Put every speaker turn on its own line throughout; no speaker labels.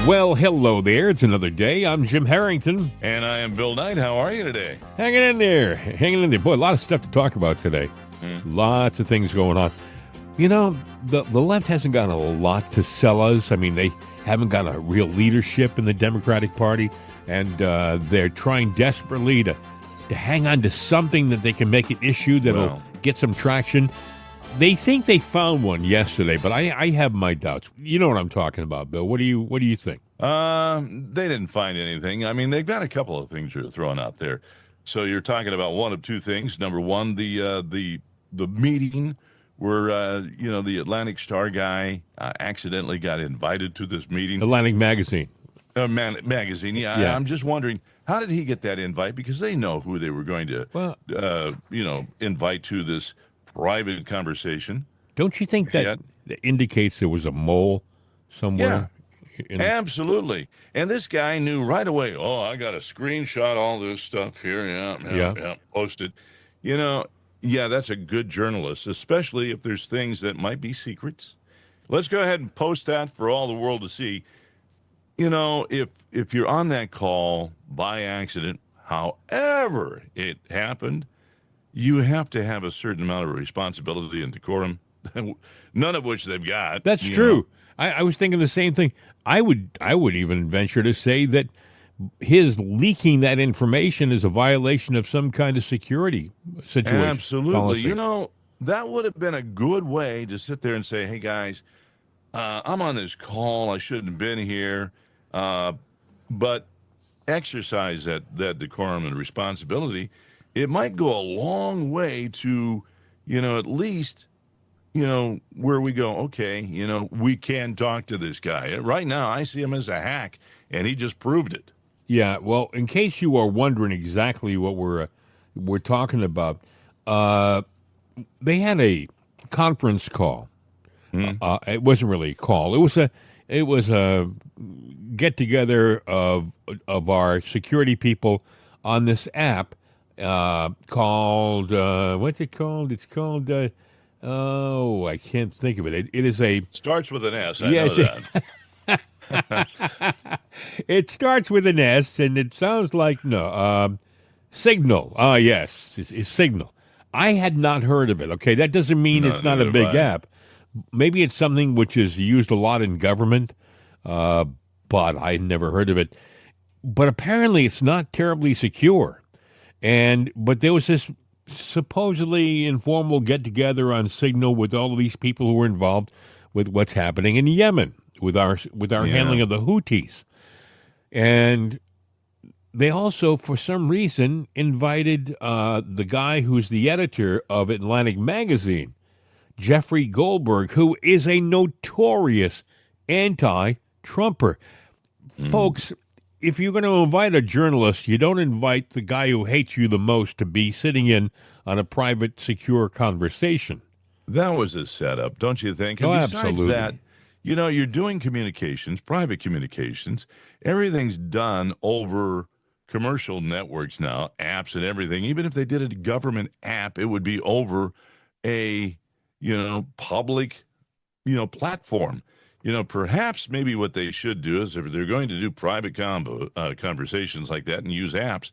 Well, hello there. It's another day. I'm Jim Harrington.
And I am Bill Knight. How are you today?
Hanging in there. Hanging in there. Boy, a lot of stuff to talk about today. Lots of things going on. You know, the left hasn't got a lot to sell us. I mean, they haven't got a real leadership in the Democratic Party, and they're trying desperately to hang on to something that they can make an issue that'll get some traction. They think they found one yesterday, but I have my doubts. You know what I'm talking about, Bill. What do you think?
They didn't find anything. I mean, they've got a couple of things you're throwing out there. So you're talking about one of two things. Number one, the meeting where the Atlantic Star guy accidentally got invited to this meeting.
Atlantic Magazine.
Magazine. Yeah. I'm just wondering, how did he get that invite? Because they know who they were going to, invite to this private conversation.
Don't you think that indicates there was a mole somewhere?
Yeah, absolutely. And this guy knew right away, I got to screenshot all this stuff here. Yeah, posted. That's a good journalist, especially if there's things that might be secrets. Let's go ahead and post that for all the world to see. If you're on that call by accident, however it happened, you have to have a certain amount of responsibility and decorum, none of which they've got.
That's true. I was thinking the same thing. I would even venture to say that his leaking that information is a violation of some kind of security situation.
Absolutely.
Policy.
That would have been a good way to sit there and say, hey, guys, I'm on this call. I shouldn't have been here. But exercise that decorum and responsibility. It might go a long way to, at least, where we go, okay, we can talk to this guy. Right now, I see him as a hack, and he just proved it.
Yeah, well, in case you are wondering exactly what we're talking about, they had a conference call. It wasn't really a call. It was a get together of our security people on this app. Called what's it called? It's called I can't think of it. It is
starts with an S. I know
that. It starts with an S, and it sounds like Signal. Yes, it's Signal. I had not heard of it. Okay, that doesn't mean it's not a big app. Maybe it's something which is used a lot in government, but I had never heard of it. But apparently, it's not terribly secure. But there was this supposedly informal get-together on Signal with all of these people who were involved with what's happening in Yemen, with our handling of the Houthis. And they also, for some reason, invited the guy who's the editor of Atlantic Magazine, Jeffrey Goldberg, who is a notorious anti-Trumper. Folks, if you're going to invite a journalist, you don't invite the guy who hates you the most to be sitting in on a private, secure conversation.
That was a setup, don't you think? And besides
absolutely.
That, you're doing communications, private communications. Everything's done over commercial networks now, apps and everything. Even if they did a government app, it would be over a, public, platform. Perhaps maybe what they should do is if they're going to do private conversations like that and use apps,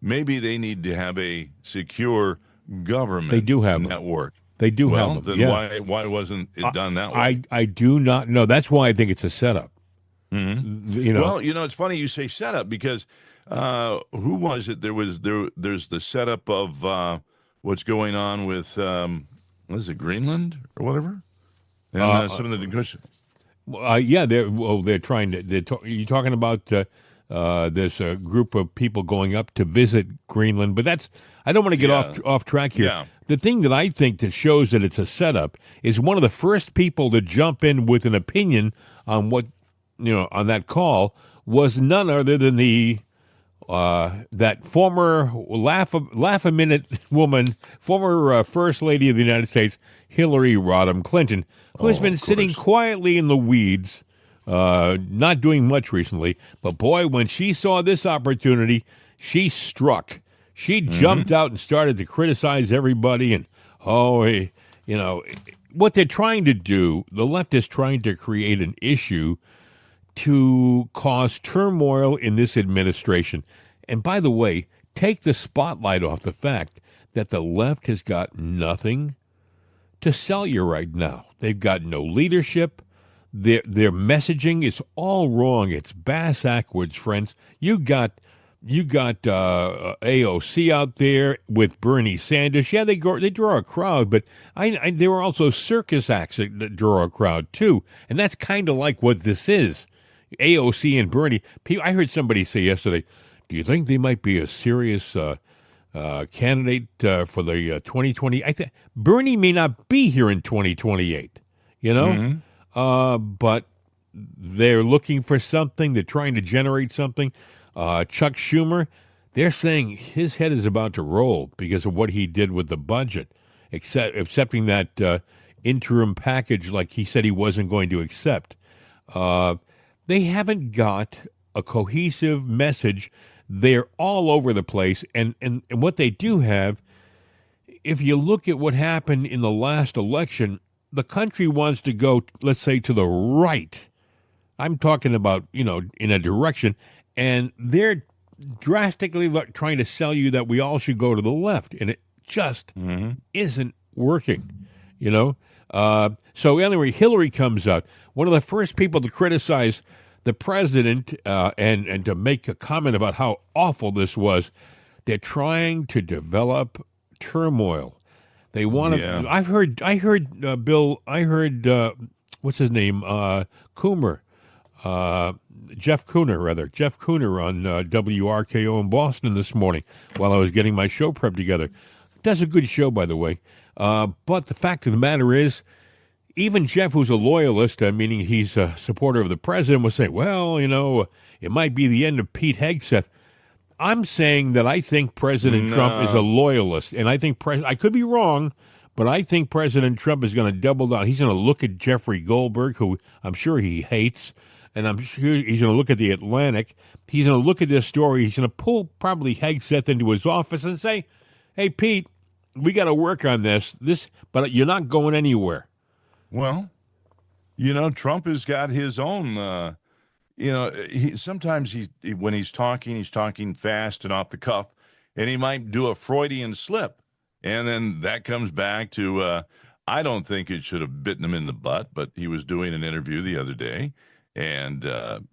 maybe they need to have a secure government network.
They do have them.
Then why wasn't it done that way?
I do not know. That's why I think it's a setup.
Mm-hmm. Well, it's funny you say setup because who was it? There's the setup of what's going on with what is it, Greenland or whatever, and some of the negotiations.
They're trying to. You're talking about there's a group of people going up to visit Greenland, but I don't want to get off track here.
Yeah.
The thing that I think that shows that it's a setup is one of the first people to jump in with an opinion on what on that call was none other than that former laugh-a-minute woman, former First Lady of the United States, Hillary Rodham Clinton, who has been sitting quietly in the weeds, not doing much recently. But boy, when she saw this opportunity, she struck. She jumped out and started to criticize everybody. And, what they're trying to do, the left is trying to create an issue to cause turmoil in this administration. And by the way, take the spotlight off the fact that the left has got nothing to sell you right now. They've got no leadership. Their messaging is all wrong. It's bass-ackwards, friends. You got AOC out there with Bernie Sanders. Yeah, they draw a crowd, but there were also circus acts that draw a crowd too, and that's kind of like what this is. AOC and Bernie. I heard somebody say yesterday, "Do you think they might be a serious candidate for the 2020?" I think Bernie may not be here in 2028. But they're looking for something. They're trying to generate something. Chuck Schumer, they're saying his head is about to roll because of what he did with the budget, accepting that interim package like he said he wasn't going to accept. They haven't got a cohesive message. They're all over the place. And what they do have, if you look at what happened in the last election, the country wants to go, let's say, to the right. I'm talking about, in a direction. And they're drastically trying to sell you that we all should go to the left. And it just isn't working, So anyway, Hillary comes out. One of the first people to criticize the president and to make a comment about how awful this was. They're trying to develop turmoil. They want to. Yeah. I heard, Bill. I heard what's his name? Coomer. Jeff Cooner on WRKO in Boston this morning while I was getting my show prep together. Does a good show, by the way. But the fact of the matter is, even Jeff, who's a loyalist, meaning he's a supporter of the president, will say, well, it might be the end of Pete Hegseth. I'm saying that I think President Trump is a loyalist, and I think I could be wrong, but I think President Trump is going to double down. He's going to look at Jeffrey Goldberg, who I'm sure he hates, and I'm sure he's going to look at the Atlantic. He's going to look at this story. He's going to pull probably Hegseth into his office and say, hey, Pete, we got to work on this, but you're not going anywhere.
Well, Trump has got his own, sometimes when he's talking fast and off the cuff, and he might do a Freudian slip. And then that comes back to, I don't think it should have bitten him in the butt, but he was doing an interview the other day. And,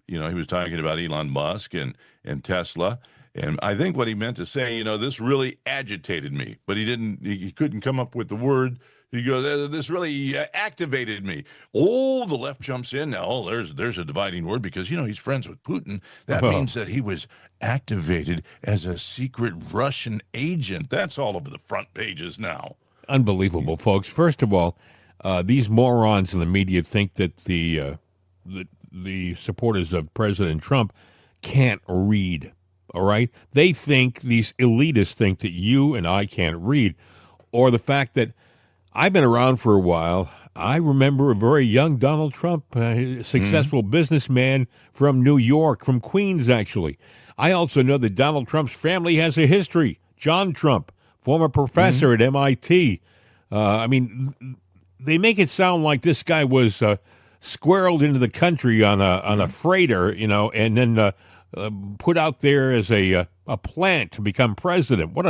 he was talking about Elon Musk and Tesla. And I think what he meant to say, this really agitated me, but he couldn't come up with the word. He goes, this really activated me. Oh, the left jumps in now. Oh, there's a dividing word because, he's friends with Putin. That means that he was activated as a secret Russian agent. That's all over the front pages now.
Unbelievable, folks. First of all, these morons in the media think that the supporters of President Trump can't read, all right? They think, these elitists think that you and I can't read, or the fact that I've been around for a while. I remember a very young Donald Trump, a successful businessman from New York, from Queens, actually. I also know that Donald Trump's family has a history. John Trump, former professor at MIT. They make it sound like this guy was squirreled into the country on a freighter, and then put out there as a plant to become president. What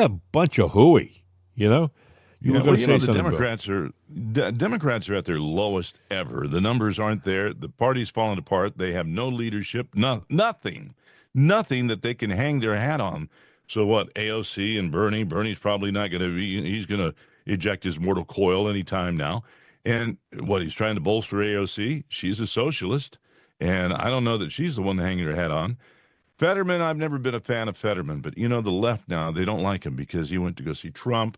a bunch of hooey,
the Democrats are at their lowest ever. The numbers aren't there. The party's falling apart. They have no leadership. Nothing that they can hang their hat on. So what? AOC and Bernie's probably not going to be. He's going to eject his mortal coil anytime now. And what, he's trying to bolster AOC? She's a socialist, and I don't know that she's the one hanging her hat on. Fetterman, I've never been a fan of Fetterman, but the left now, they don't like him because he went to go see Trump.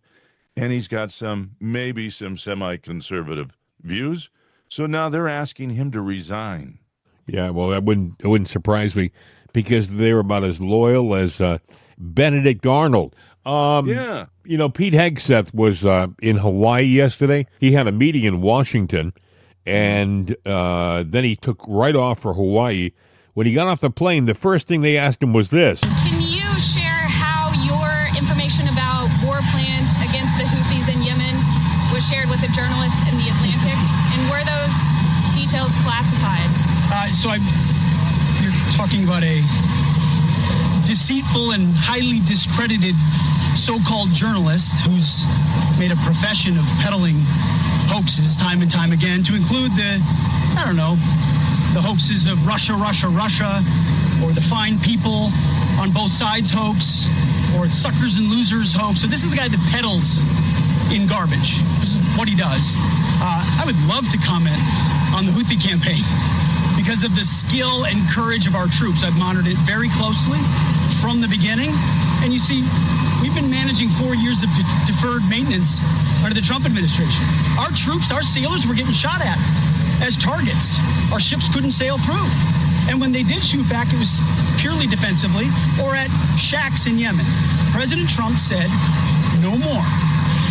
And he's got maybe some semi-conservative views. So now they're asking him to resign.
Yeah, well, it wouldn't surprise me because they're about as loyal as Benedict Arnold.
Yeah.
Pete Hegseth was in Hawaii yesterday. He had a meeting in Washington, and then he took right off for Hawaii. When he got off the plane, the first thing they asked him was this.
Can you share how your information about war plans against the Houthis in Yemen was shared with a journalist in the Atlantic? And were those details classified?
You're talking about a deceitful and highly discredited so-called journalist who's made a profession of peddling hoaxes time and time again, to include the hoaxes of Russia, or the fine people on both sides hoax, or suckers and losers hoax. So this is the guy that peddles in garbage. This is what he does. I would love to comment on the Houthi campaign because of the skill and courage of our troops. I've monitored it very closely from the beginning. And you see, we've been managing 4 years of deferred maintenance under the Trump administration. Our troops, our sailors were getting shot at as targets. Our ships couldn't sail through. And when they did shoot back, it was purely defensively or at shacks in Yemen. President Trump said, no more.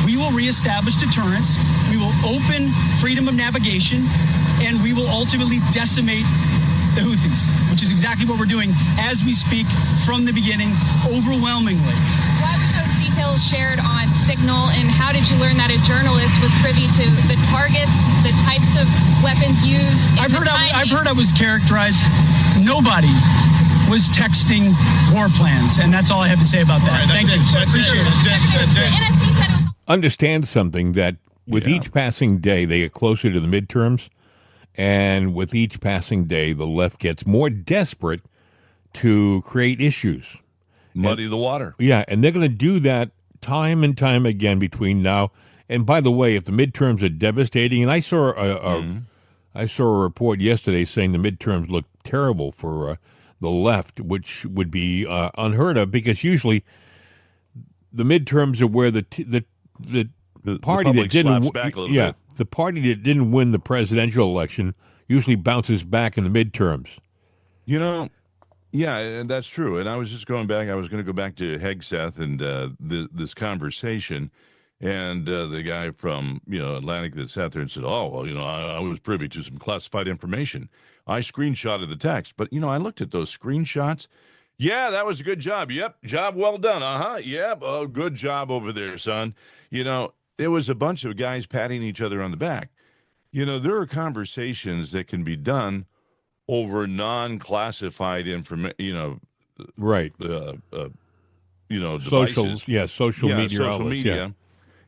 We will reestablish deterrence. We will open freedom of navigation, and we will ultimately decimate the Houthis, which is exactly what we're doing as we speak from the beginning, overwhelmingly.
Why were those details shared on Signal, and how did you learn that a journalist was privy to the targets, the types of weapons used?
I've heard I was characterized. Nobody was texting war plans, and that's all I have to say about that. Thank you. Appreciate it.
The NSC said it was.
Understand something, that with each passing day, they get closer to the midterms. And with each passing day, the left gets more desperate to create issues.
Muddy the water.
Yeah, and they're going to do that time and time again between now. And by the way, if the midterms are devastating, and I saw a report yesterday saying the midterms look terrible for the left, which would be unheard of, because usually the midterms are where the party that didn't bit. The party that didn't win the presidential election usually bounces back in the midterms.
Yeah, that's true. And I was just going back. I was going to go back to Hegseth and this conversation, and the guy from Atlantic that sat there and said, "Oh, well, I was privy to some classified information. I screenshotted the text, but I looked at those screenshots. Yeah, that was a good job. Yep, job well done. Yep, oh, good job over there, son. There was a bunch of guys patting each other on the back. There are conversations that can be done over non-classified information,
right.
Devices.
Social media.
Social
outlets,
media.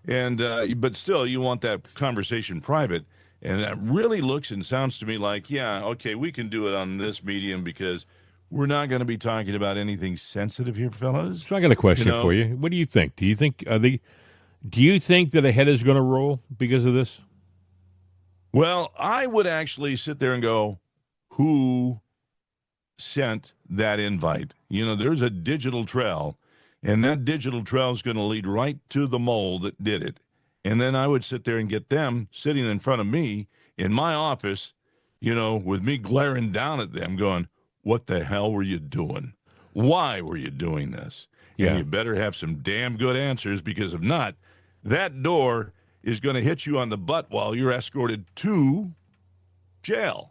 And, but still, you want that conversation private. And that really looks and sounds to me like, okay, we can do it on this medium because we're not going to be talking about anything sensitive here, fellas.
So I got a question for you. What do you think? Do you think that a head is going to roll because of this?
Well, I would actually sit there and go, who sent that invite? There's a digital trail, and that digital trail is going to lead right to the mole that did it. And then I would sit there and get them sitting in front of me in my office, with me glaring down at them going, what the hell were you doing? Why were you doing this? Yeah. And you better have some damn good answers, because if not, that door is going to hit you on the butt while you're escorted to jail.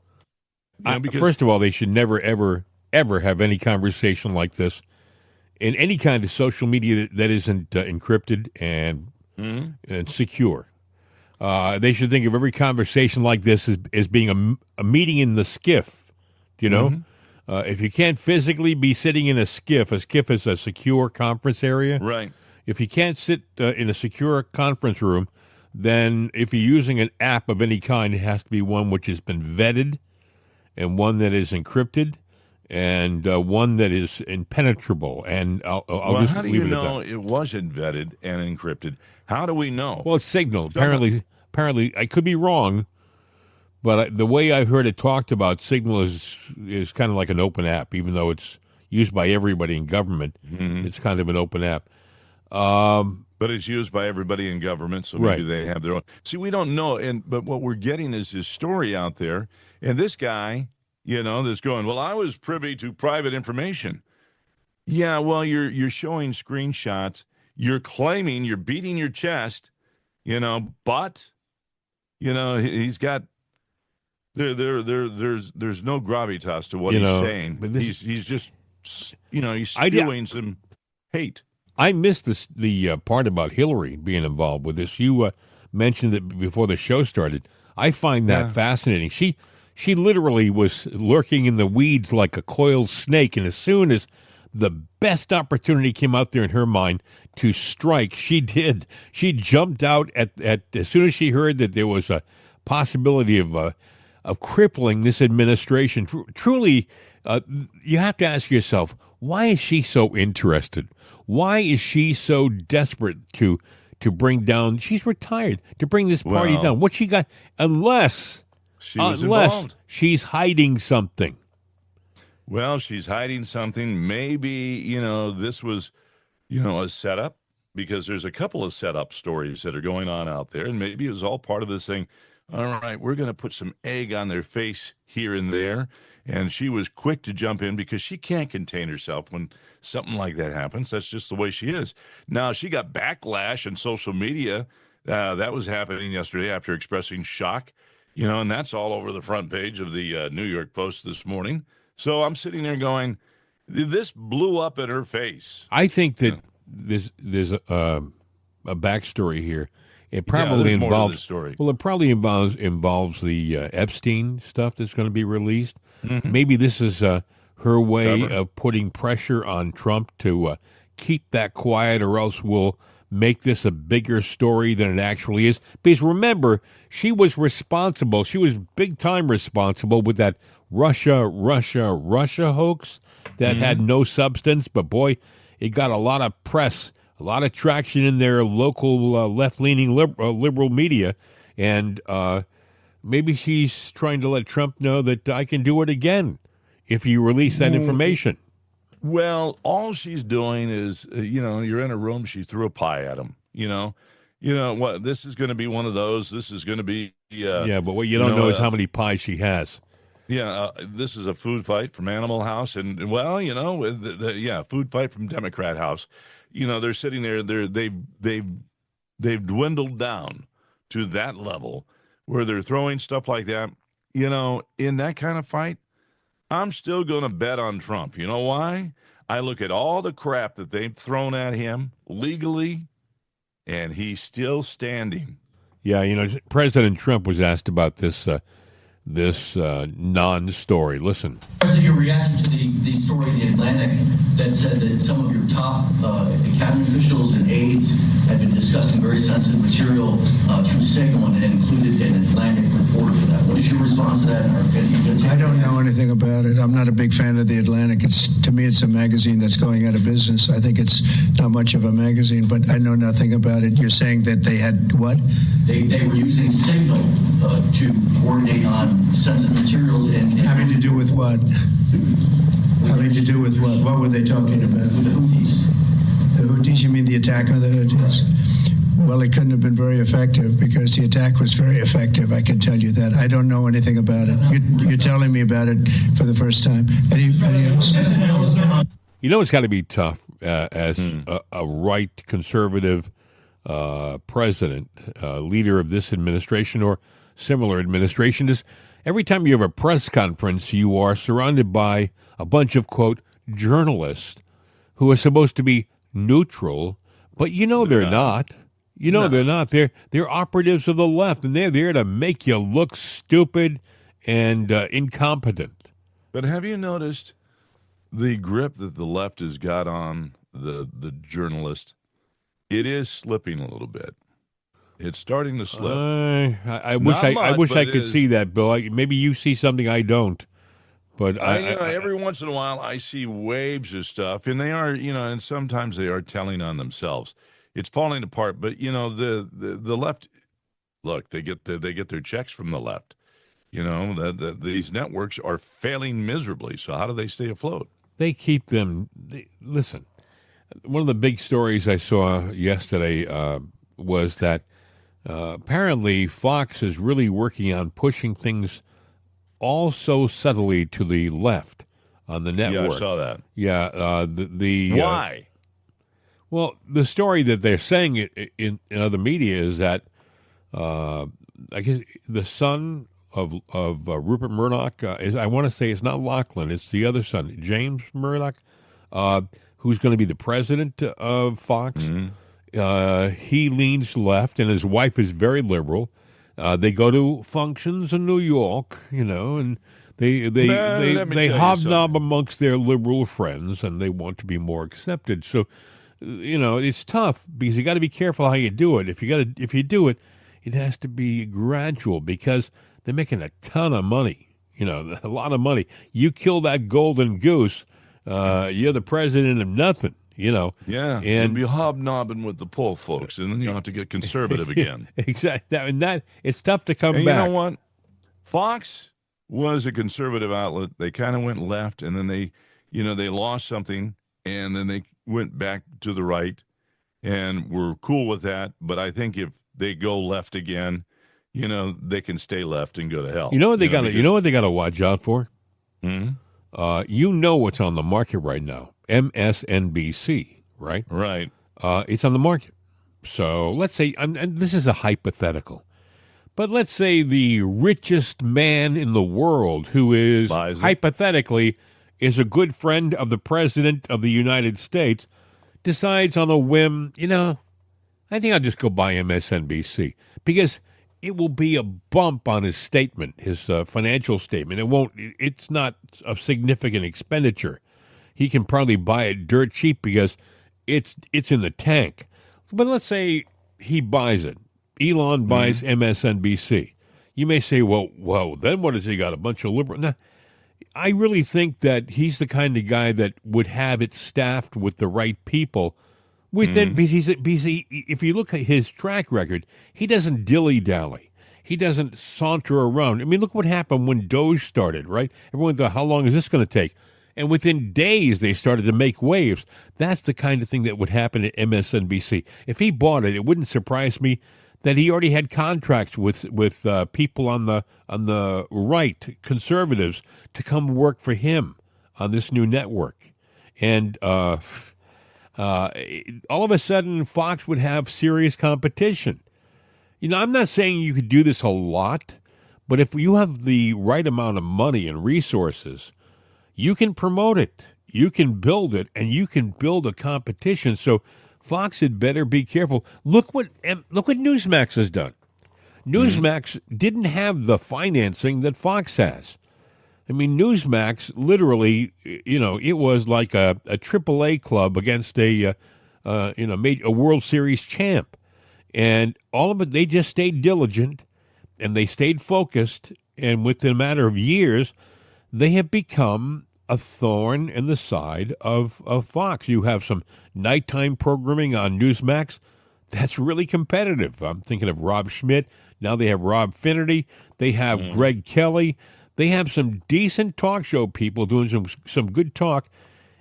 First of all, they should never, ever, ever have any conversation like this in any kind of social media that isn't encrypted and secure. They should think of every conversation like this as being a meeting in the skiff. Do you know? If you can't physically be sitting in a skiff is a secure conference area.
Right.
If you can't sit in a secure conference room, then if you're using an app of any kind, it has to be one which has been vetted, and one that is encrypted, and one that is impenetrable. And I'll just
how do you know it wasn't vetted and encrypted? How do we know?
Well, it's Signal. Apparently, I could be wrong, but the way I've heard it talked about, Signal is kind of like an open app, even though it's used by everybody in government. It's kind of an open app.
But it's used by everybody in government, so maybe they have their own. See, we don't know, but what we're getting is this story out there, and this guy, that's going, well, I was privy to private information. Yeah, well, you're showing screenshots, you're claiming, you're beating your chest, but he's got there's no gravitas to what he's saying. But he's just he's spewing some hate.
I missed the part about Hillary being involved with this. You mentioned it before the show started. I find that fascinating. She She literally was lurking in the weeds like a coiled snake, and as soon as the best opportunity came out there in her mind to strike, she did. She jumped out at as soon as she heard that there was a possibility of crippling this administration. Truly, you have to ask yourself, why is she so interested? Why is she so desperate to bring down? She's retired, to bring this party down. What she got? Unless she's hiding something.
Well, she's hiding something. Maybe, this was, a setup, because there's a couple of setup stories that are going on out there. And maybe it was all part of this thing. All right, we're going to put some egg on their face here and there. And she was quick to jump in because she can't contain herself when something like that happens. That's just the way she is. Now, she got backlash on social media. That was happening yesterday after expressing shock, and that's all over the front page of the New York Post this morning. So I'm sitting there going, this blew up in her face.
I think that there's a backstory here. It probably involves it probably involves the Epstein stuff that's going to be released. Mm-hmm. Maybe this is her way of putting pressure on Trump to keep that quiet, or else we'll make this a bigger story than it actually is. Because remember, she was responsible. She was big time responsible with that Russia hoax that had no substance. But boy, it got a lot of press, a lot of traction in their local left-leaning liberal media. And maybe she's trying to let Trump know that I can do it again if you release that information.
Well, all she's doing is, you're in a room, she threw a pie at him, what, this is going to be one of those, this is going to be.
But what you don't know is how many pies she has.
Yeah, this is a food fight from Animal House, and food fight from Democrat House. They're sitting there, they've dwindled down to that level where they're throwing stuff like that. In that kind of fight, I'm still going to bet on Trump. You know why? I look at all the crap that they've thrown at him legally, and he's still standing.
Yeah, President Trump was asked about this non-story. Listen.
President, your reaction to the story in The Atlantic that said that some of your top cabinet officials and aides had been discussing very sensitive material through Signal, and it included an Atlantic reporter for that. What is your response to that?
I don't know anything about it. I'm not a big fan of The Atlantic. To me, it's a magazine that's going out of business. I think it's not much of a magazine, but I know nothing about it. You're saying that they had what?
They were using Signal to coordinate on sensitive materials and
having to do with what? Having to do with what? What were they talking about?
With the Houthis.
The Houthis? You mean the attack on the Houthis? Well, it couldn't have been very effective because the attack was very effective. I can tell you that. I don't know anything about it. You're telling me about it for the first time. Anybody else?
It's got to be tough as a right conservative president, leader of this administration or similar administration. Is every time you have a press conference, you are surrounded by a bunch of, quote, journalists who are supposed to be neutral, but they're not. They're not. They're operatives of the left, and they're there to make you look stupid and incompetent.
But have you noticed the grip that the left has got on the journalist? It is slipping a little bit. It's starting to slip.
I wish I could see that, Bill. Maybe you see something I don't. But
every once in a while I see waves of stuff, and they are, and sometimes they are telling on themselves. It's falling apart, but the left, look, they get their checks from the left. These networks are failing miserably. So how do they stay afloat?
They keep them. Listen, one of the big stories I saw yesterday was that apparently Fox is really working on pushing things all so subtly to the left on the network.
Yeah, I saw that.
Yeah,
why?
Well, the story that they're saying in other media is that I guess the son of Rupert Murdoch is, I want to say it's not Lachlan, it's the other son, James Murdoch, who's going to be the president of Fox. Mm-hmm. He leans left, and his wife is very liberal. They go to functions in New York, and they hobnob amongst their liberal friends, and they want to be more accepted. So, it's tough because you got to be careful how you do it. If you do it, it has to be gradual because they're making a ton of money. A lot of money. You kill that golden goose, you're the president of nothing.
Yeah,
and
be hobnobbing with the poor folks, and then you have to get conservative again.
Exactly, and that it's tough to come
and
back.
You know what? Fox was a conservative outlet. They kind of went left, and then they lost something, and then they went back to the right, and we're cool with that. But I think if they go left again, they can stay left and go to hell.
You know what they got? You know what they got to watch out for?
Mm-hmm.
What's on the market right now? MSNBC, right?
Right.
It's on the market. So let's say, and this is a hypothetical, but let's say the richest man in the world, who is hypothetically is a good friend of the president of the United States, decides on a whim, I think I'll just go buy MSNBC because it will be a bump on his statement, his financial statement. It's not a significant expenditure. He can probably buy it dirt cheap because it's in the tank. But let's say he buys it. Elon buys MSNBC. You may say, well, then what has he got? A bunch of liberal? No, I really think that he's the kind of guy that would have it staffed with the right people. Because if you look at his track record, he doesn't dilly-dally. He doesn't saunter around. I mean, look what happened when Doge started, right? Everyone thought, how long is this going to take? And within days, they started to make waves. That's the kind of thing that would happen at MSNBC. If he bought it, it wouldn't surprise me that he already had contracts with people on the right, conservatives, to come work for him on this new network. And all of a sudden, Fox would have serious competition. I'm not saying you could do this a lot, but if you have the right amount of money and resources, you can promote it, you can build it, and you can build a competition. So Fox had better be careful. Look what Newsmax has done. Newsmax didn't have the financing that Fox has. I mean, Newsmax literally, it was like a AAA club against a World Series champ, and all of it. They just stayed diligent, and they stayed focused, and within a matter of years, they have become a thorn in the side of Fox. You have some nighttime programming on Newsmax that's really competitive. I'm thinking of Rob Schmidt. Now they have Rob Finnerty. They have Greg Kelly. They have some decent talk show people doing some good talk,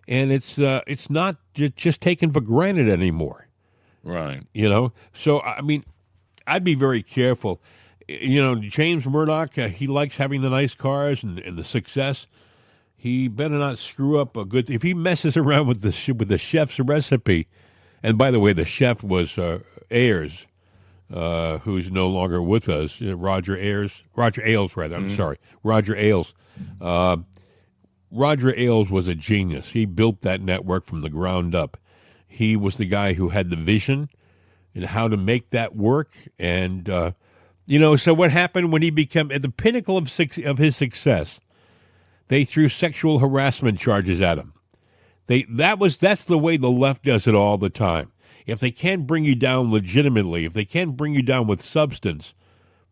and it's not just taken for granted anymore.
Right.
So, I mean, I'd be very careful. James Murdoch, he likes having the nice cars and the success. He better not screw up a good. If he messes around with the chef's recipe, and by the way, the chef was Ayers, who's no longer with us. Roger Ailes, rather. I'm sorry, Roger Ailes. Roger Ailes was a genius. He built that network from the ground up. He was the guy who had the vision and how to make that work. And so what happened when he became at the pinnacle of his success? They threw sexual harassment charges at him. That's the way the left does it all the time. If they can't bring you down legitimately, if they can't bring you down with substance,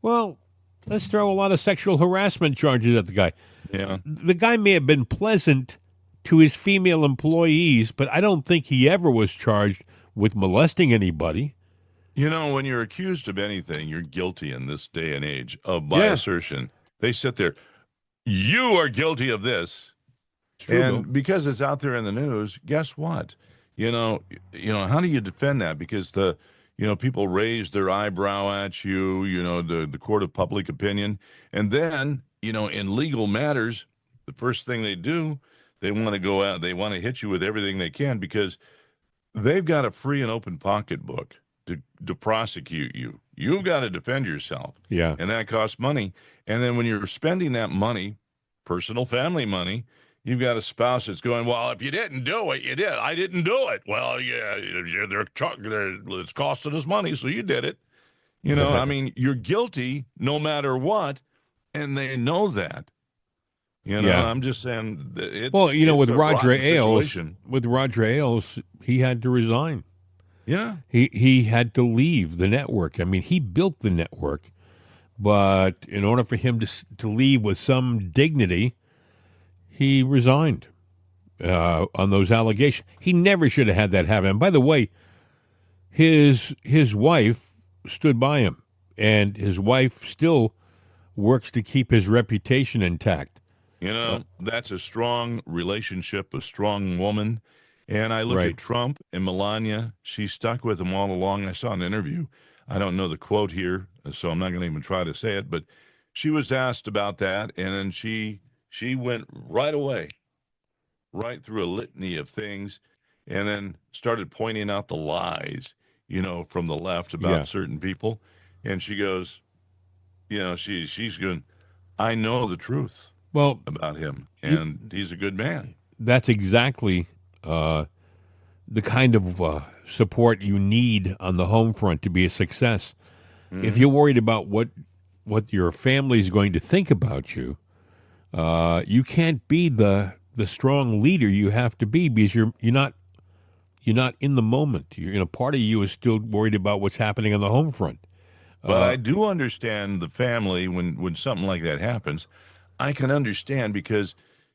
well, let's throw a lot of sexual harassment charges at the guy.
Yeah.
The guy may have been pleasant to his female employees, but I don't think he ever was charged with molesting anybody.
When you're accused of anything, you're guilty in this day and age by assertion. They sit there. You are guilty of this.
True,
and because it's out there in the news, guess what? How do you defend that? Because people raise their eyebrow at you, the court of public opinion. And then, in legal matters, the first thing they do, they want to go out, they want to hit you with everything they can because they've got a free and open pocketbook to prosecute you. You've got to defend yourself.
Yeah.
And that costs money. And then when you're spending that money, personal family money, you've got a spouse that's going, well, if you didn't do it, you did. I didn't do it. Well, yeah, it's costing us money, so you did it. You know, I mean, you're guilty no matter what, and they know that. You know, I'm just saying it's
well, you know,
it's
with
a
Roger
rotten
Ailes,
situation.
he had to resign.
Yeah.
He had to leave the network. I mean, he built the network, but in order for him to leave with some dignity, he resigned on those allegations. He never should have had that happen. And by the way, his wife stood by him, and his wife still works to keep his reputation intact.
You know, that's a strong relationship, a strong woman. And I look at Trump and Melania. She stuck with him all along. I saw an interview. I don't know the quote here, so I'm not going to even try to say it. But she was asked about that, and then she went right away, right through a litany of things, and then started pointing out the lies, you know, from the left about certain people. And she goes, you know, she's going, I know the truth.
Well,
about him, and he's a good man.
That's exactly the kind of support you need on the home front to be a success. Mm-hmm. If you're worried about what your family is going to think about you, you can't be the strong leader you have to be because you're not in the moment. Part of you is still worried about what's happening on the home front.
But I do understand the family when something like that happens. I can understand because,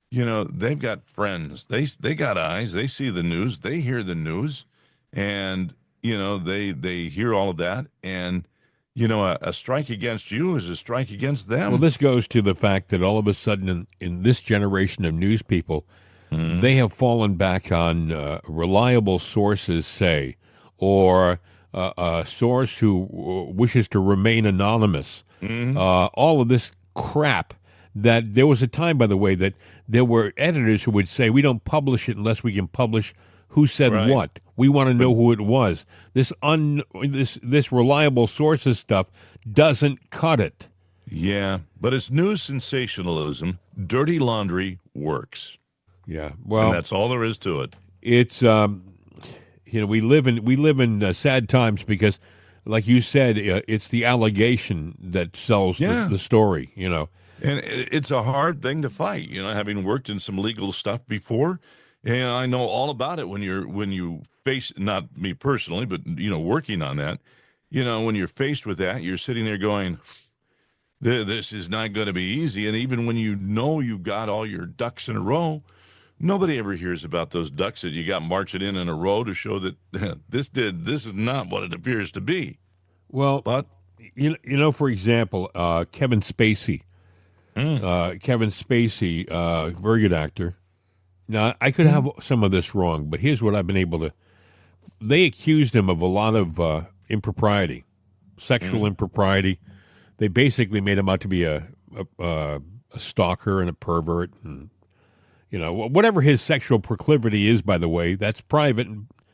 you know, they've got friends. They got eyes. They see the news. They hear the news. And, you know, they hear all of that. And, you know, a strike against you is a strike against them.
Well, this goes to the fact that all of a sudden in this generation of news people, they have fallen back on reliable sources, say, or a source who wishes to remain anonymous. All of this crap. That there was a time, by the way, that there were editors who would say, we don't publish it unless we can publish who said what. We want to know who it was. This reliable sources stuff doesn't cut it.
Yeah, but it's news sensationalism. Dirty laundry works.
Yeah, well,
and that's all there is to it.
It's we live in sad times because, like you said, it's the allegation that sells the story. You know.
And it's a hard thing to fight, you know, having worked in some legal stuff before. And I know all about it when you face, not me personally, but, you know, working on that, you know, when you're faced with that, you're sitting there going, this is not going to be easy. And even when you know you've got all your ducks in a row, nobody ever hears about those ducks that you got marching in a row to show that this is not what it appears to be.
Well,
but
you know, for example, Kevin Spacey. Kevin Spacey, very good actor. Now, I could have some of this wrong, but here's what I've been able to... They accused him of a lot of impropriety, sexual impropriety. They basically made him out to be a stalker and a pervert. And, you know, whatever his sexual proclivity is, by the way, that's private.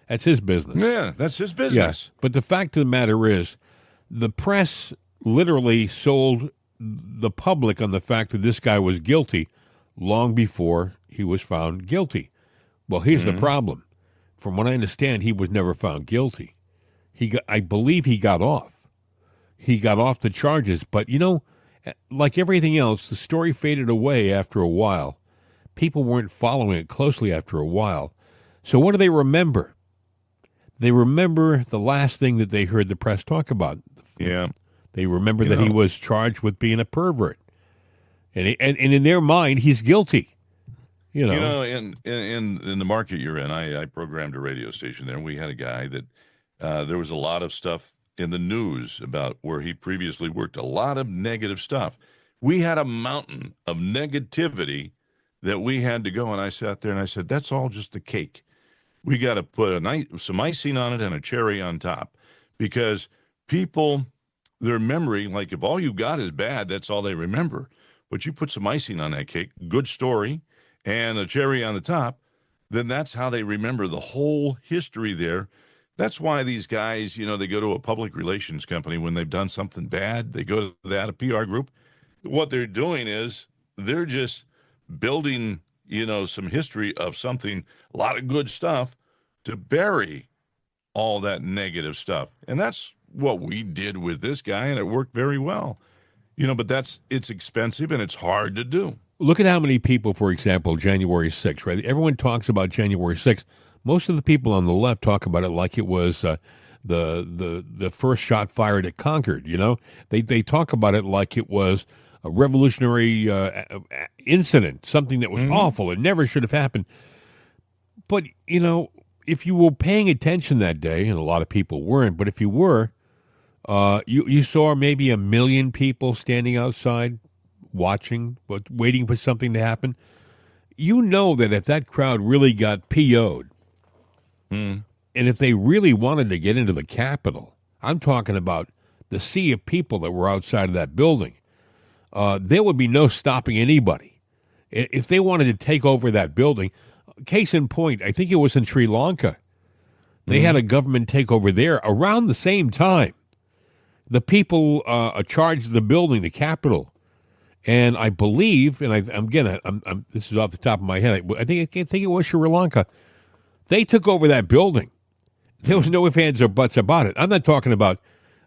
That's his business.
Yeah, that's his business.
Yes, but the fact of the matter is, the press literally sold the public on the fact that this guy was guilty long before he was found guilty. Well, here's the problem. From what I understand, he was never found guilty. I believe he got off. He got off the charges, but you know, like everything else, the story faded away after a while. People weren't following it closely after a while. So what do they remember? They remember the last thing that they heard the press talk about.
Yeah.
They remember that he was charged with being a pervert, and in their mind, he's guilty. You know,
in the market you're in, I programmed a radio station there, and we had a guy that there was a lot of stuff in the news about where he previously worked, a lot of negative stuff. We had a mountain of negativity that we had to go, and I sat there and I said, that's all just the cake. We got to put some icing on it and a cherry on top, because people, their memory, like if all you got is bad, that's all they remember. But you put some icing on that cake, good story, and a cherry on the top, then that's how they remember the whole history there. That's why these guys, you know, they go to a public relations company when they've done something bad. They go to that, a PR group. What they're doing is they're just building, you know, some history of something, a lot of good stuff, to bury all that negative stuff. And that's what we did with this guy, and it worked very well. But it's expensive and it's hard to do.
Look at how many people, for example, January 6th, right? Everyone talks about January 6th. Most of the people on the left talk about it like it was the first shot fired at Concord. They talk about it like it was a revolutionary incident, something that was awful. It never should have happened. But if you were paying attention that day, and a lot of people weren't, but if you were, you saw maybe 1 million people standing outside watching, but waiting for something to happen. You know that if that crowd really got PO'd, and if they really wanted to get into the Capitol, I'm talking about the sea of people that were outside of that building, there would be no stopping anybody. If they wanted to take over that building, case in point, I think it was in Sri Lanka. They had a government takeover there around the same time. The people charged the building, the Capitol, and I believe, and I'm this is off the top of my head. I think it was Sri Lanka. They took over that building. There was no ifs, ands, or buts about it. I'm not talking about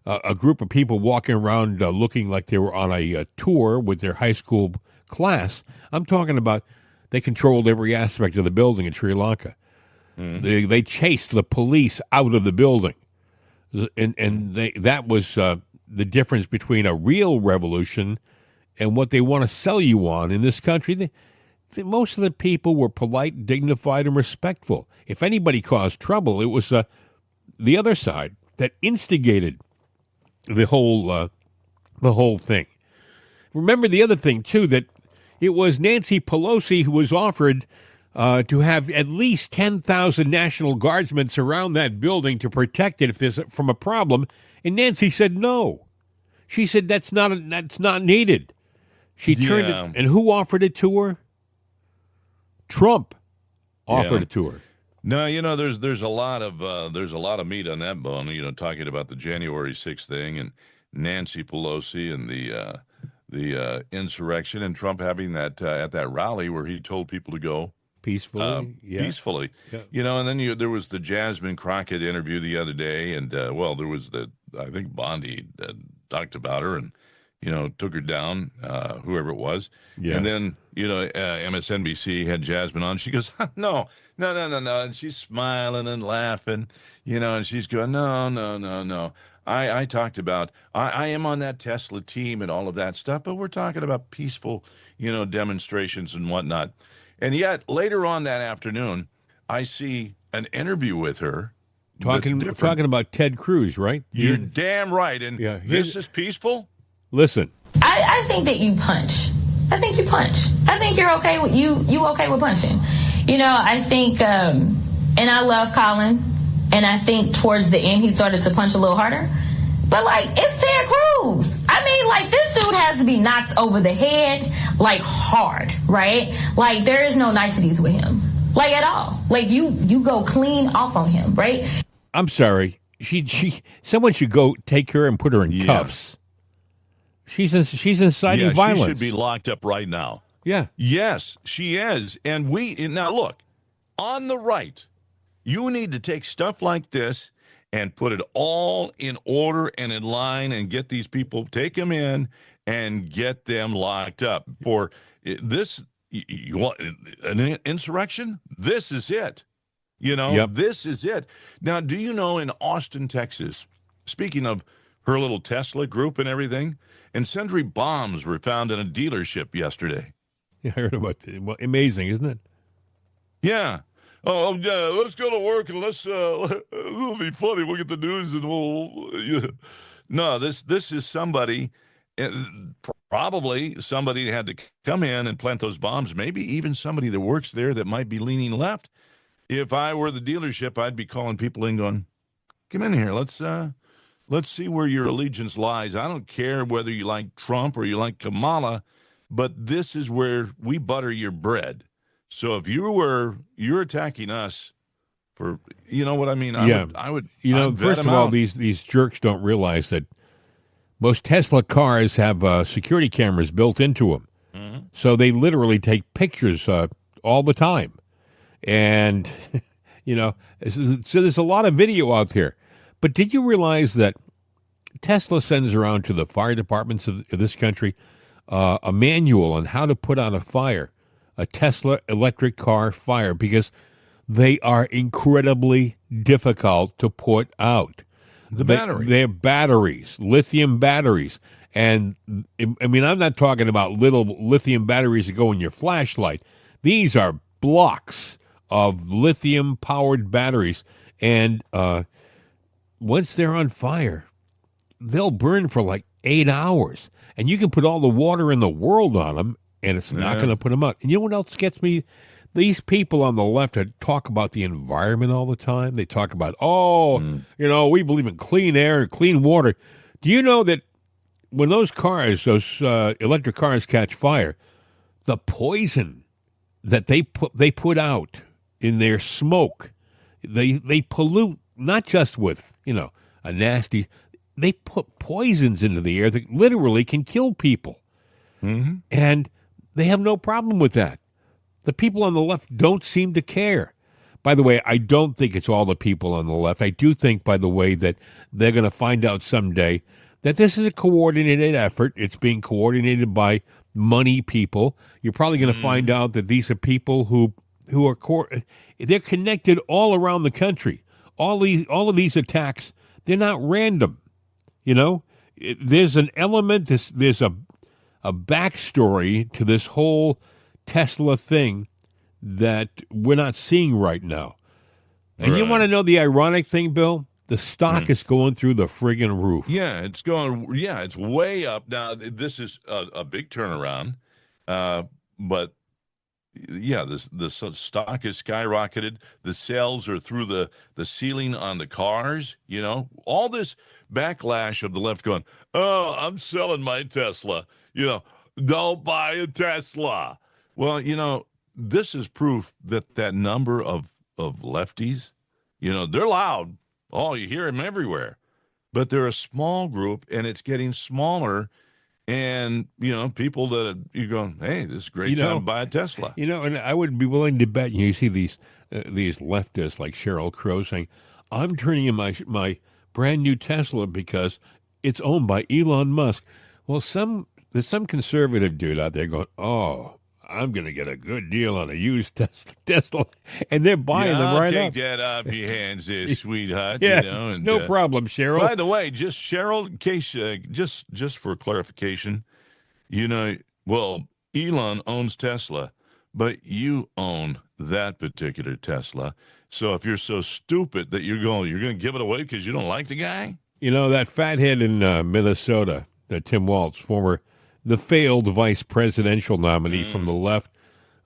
a group of people walking around looking like they were on a tour with their high school class. I'm talking about they controlled every aspect of the building in Sri Lanka. They chased the police out of the building. And that was the difference between a real revolution and what they want to sell you on in this country. Most of the people were polite, dignified, and respectful. If anybody caused trouble, it was the other side that instigated the whole thing. Remember the other thing, too, that it was Nancy Pelosi who was offered to have at least 10,000 National Guardsmen surround that building to protect it if there's from a problem, and Nancy said no. She said that's not needed. She turned it, and who offered it to her? Trump offered it to her.
No, there's a lot of meat on that bone. Talking about the January 6th thing and Nancy Pelosi and the insurrection, and Trump having that at that rally where he told people to go
peacefully.
Peacefully. Yeah. And then there was the Jasmine Crockett interview the other day, and there was I think Bondi talked about her and took her down, whoever it was. Yeah. And then MSNBC had Jasmine on. She goes, no, and she's smiling and laughing, and she's going, no. I talked about, I am on that Tesla team and all of that stuff, but we're talking about peaceful, demonstrations and whatnot. And yet later on that afternoon, I see an interview with her.
Talking about Ted Cruz, right?
You're damn right. And this is peaceful?
Listen.
I think that you punch. I think you punch. I think you're okay with you okay with punching. I think, and I love Colin. And I think towards the end, he started to punch a little harder. But, it's Ted Cruz. I mean, this dude has to be knocked over the head, hard, right? There is no niceties with him, at all. You go clean off on him, right?
I'm sorry. Someone should go take her and put her in cuffs. She's inciting violence.
She should be locked up right now.
Yeah.
Yes, she is. And now look, on the right, you need to take stuff like this and put it all in order and in line and get these people, take them in and get them locked up. For this, you want an insurrection? This is it. This is it. Now, do you know in Austin, Texas, speaking of her little Tesla group and everything, incendiary bombs were found in a dealership yesterday.
Yeah, I heard about that. Well, amazing, isn't it?
Yeah. Oh, yeah, let's go to work and it'll be funny. We'll get the news and we'll. No, this is somebody, probably somebody had to come in and plant those bombs. Maybe even somebody that works there that might be leaning left. If I were the dealership, I'd be calling people in going, come in here. Let's see where your allegiance lies. I don't care whether you like Trump or you like Kamala, but this is where we butter your bread. So if you're attacking us for, what I mean? I would.
First of all, these jerks don't realize that most Tesla cars have security cameras built into them. Mm-hmm. So they literally take pictures all the time. And, so there's a lot of video out there. But did you realize that Tesla sends around to the fire departments of this country a manual on how to put out a fire, a Tesla electric car fire, because they are incredibly difficult to put out. They're batteries, lithium batteries. And, I mean, I'm not talking about little lithium batteries that go in your flashlight. These are blocks of lithium-powered batteries. And once they're on fire, they'll burn for like 8 hours. And you can put all the water in the world on them, and it's not going to put them out. And you know what else gets me? These people on the left that talk about the environment all the time. They talk about, we believe in clean air and clean water. Do you know that when those electric cars catch fire, the poison that they put out in their smoke, they pollute not just with, a nasty, they put poisons into the air that literally can kill people. Mm-hmm. And they have no problem with that. The people on the left don't seem to care. By the way, I don't think it's all the people on the left. I do think, by the way, that they're going to find out someday that this is a coordinated effort. It's being coordinated by money people. You're probably going to find out that these are people who are they're connected all around the country. All of these attacks, they're not random. There's an element. There's a backstory to this whole Tesla thing that we're not seeing right now. And you want to know the ironic thing, Bill? The stock is going through the friggin' roof.
Yeah, it's way up. Now, this is a big turnaround. But, the stock is skyrocketed. The sales are through the ceiling on the cars. All this backlash of the left going, oh, I'm selling my Tesla. Don't buy a Tesla. Well, this is proof that number of lefties, they're loud. Oh, you hear them everywhere. But they're a small group, and it's getting smaller. And, people that you go, hey, this is a great time to buy a Tesla.
And I would be willing to bet, you see these leftists like Sheryl Crow saying, I'm turning in my brand new Tesla because it's owned by Elon Musk. Well, there's some conservative dude out there going, oh, I'm going to get a good deal on a used Tesla, and they're buying them right
take
up.
That off your hands there, sweetheart.
Yeah, no problem, Cheryl.
By the way, just Cheryl, in case, just for clarification, Elon owns Tesla, but you own that particular Tesla. So if you're so stupid that you're going to give it away because you don't like the guy?
That fathead in Minnesota, Tim Walz, the failed vice presidential nominee from the left,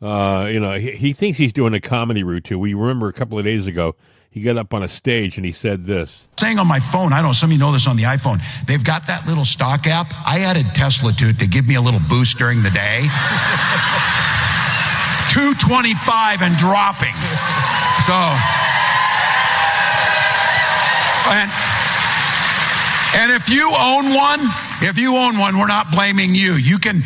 he thinks he's doing a comedy routine. We remember a couple of days ago, he got up on a stage and he said this.
Saying on my phone, I don't know, some of you know this on the iPhone, they've got that little stock app. I added Tesla to it to give me a little boost during the day. 225 and dropping. So, and if you own one, we're not blaming you. You can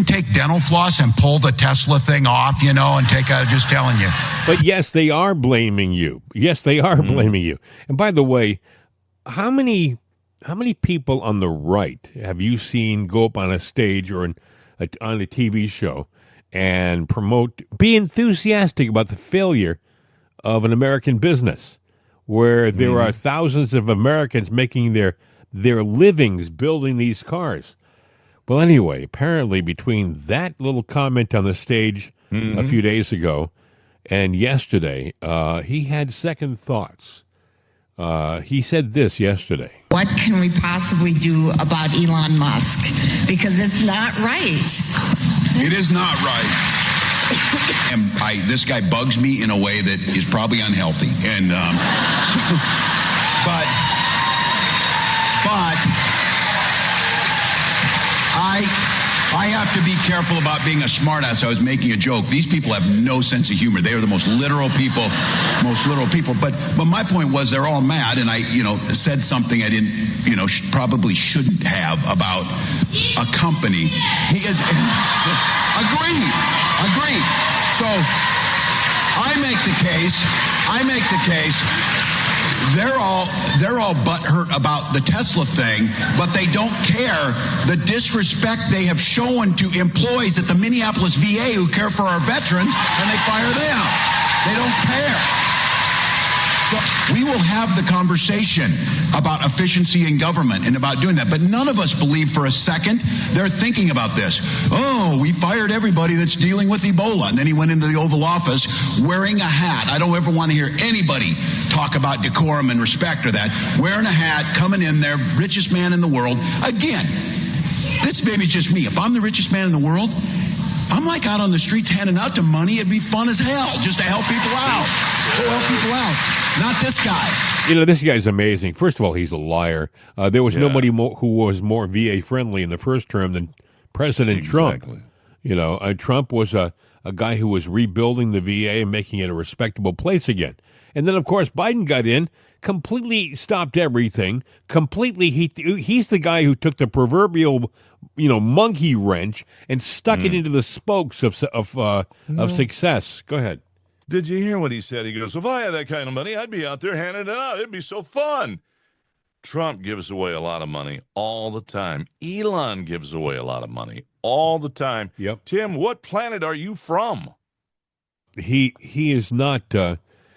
take dental floss and pull the Tesla thing off, and take out, just telling you.
But yes, they are blaming you. Yes, they are blaming you. And by the way, how many people on the right have you seen go up on a stage or on a TV show and be enthusiastic about the failure of an American business, where there are thousands of Americans making their livings building these cars? Well, anyway, apparently between that little comment on the stage a few days ago and yesterday, he had second thoughts. He said this yesterday.
What can we possibly do about Elon Musk? Because it's not right.
It is not right. And this guy bugs me in a way that is probably unhealthy. And but I have to be careful about being a smartass. I was making a joke. These people have no sense of humor. They are the most literal people. But my point was they're all mad, and I, said something I didn't, probably shouldn't have about a company. He is agree. So I make the case they're all butthurt about the Tesla thing, but they don't care the disrespect they have shown to employees at the Minneapolis VA who care for our veterans, and they fire them. They don't care. So we will have the conversation about efficiency in government and about doing that. But none of us believe for a second they're thinking about this. Oh, we fired everybody that's dealing with Ebola. And then he went into the Oval Office wearing a hat. I don't ever want to hear anybody talk about decorum and respect or that. Wearing a hat, coming in there, richest man in the world. Again, this maybe just me. If I'm the richest man in the world, I'm like out on the streets handing out the money. It'd be fun as hell just to help people out. Not this guy.
You know, this guy's amazing. First of all, he's a liar. There was nobody who was more VA friendly in the first term than President Trump. You know, Trump was a guy who was rebuilding the VA and making it a respectable place again. And then, of course, Biden got in, completely stopped everything. Completely, he's the guy who took the proverbial, monkey wrench and stuck it into the spokes of success. Go ahead.
Did you hear what he said? He goes, if I had that kind of money, I'd be out there handing it out. It'd be so fun. Trump gives away a lot of money all the time. Elon gives away a lot of money all the time.
Yep.
Tim, what planet are you from?
He is not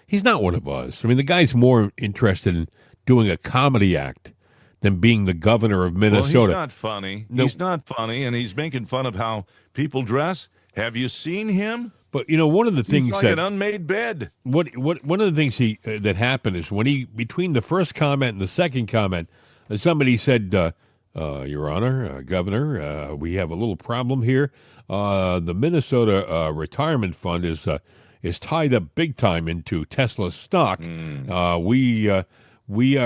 he's not one of us. I mean, the guy's more interested in doing a comedy act than being the governor of Minnesota.
Well, he's not funny. No. He's not funny, and he's making fun of how people dress. Have you seen him?
But one of the things
he's like an unmade bed.
One of the things that happened is when between the first comment and the second comment, somebody said, "Your Honor, Governor, we have a little problem here. The Minnesota retirement fund is tied up big time into Tesla stock. We are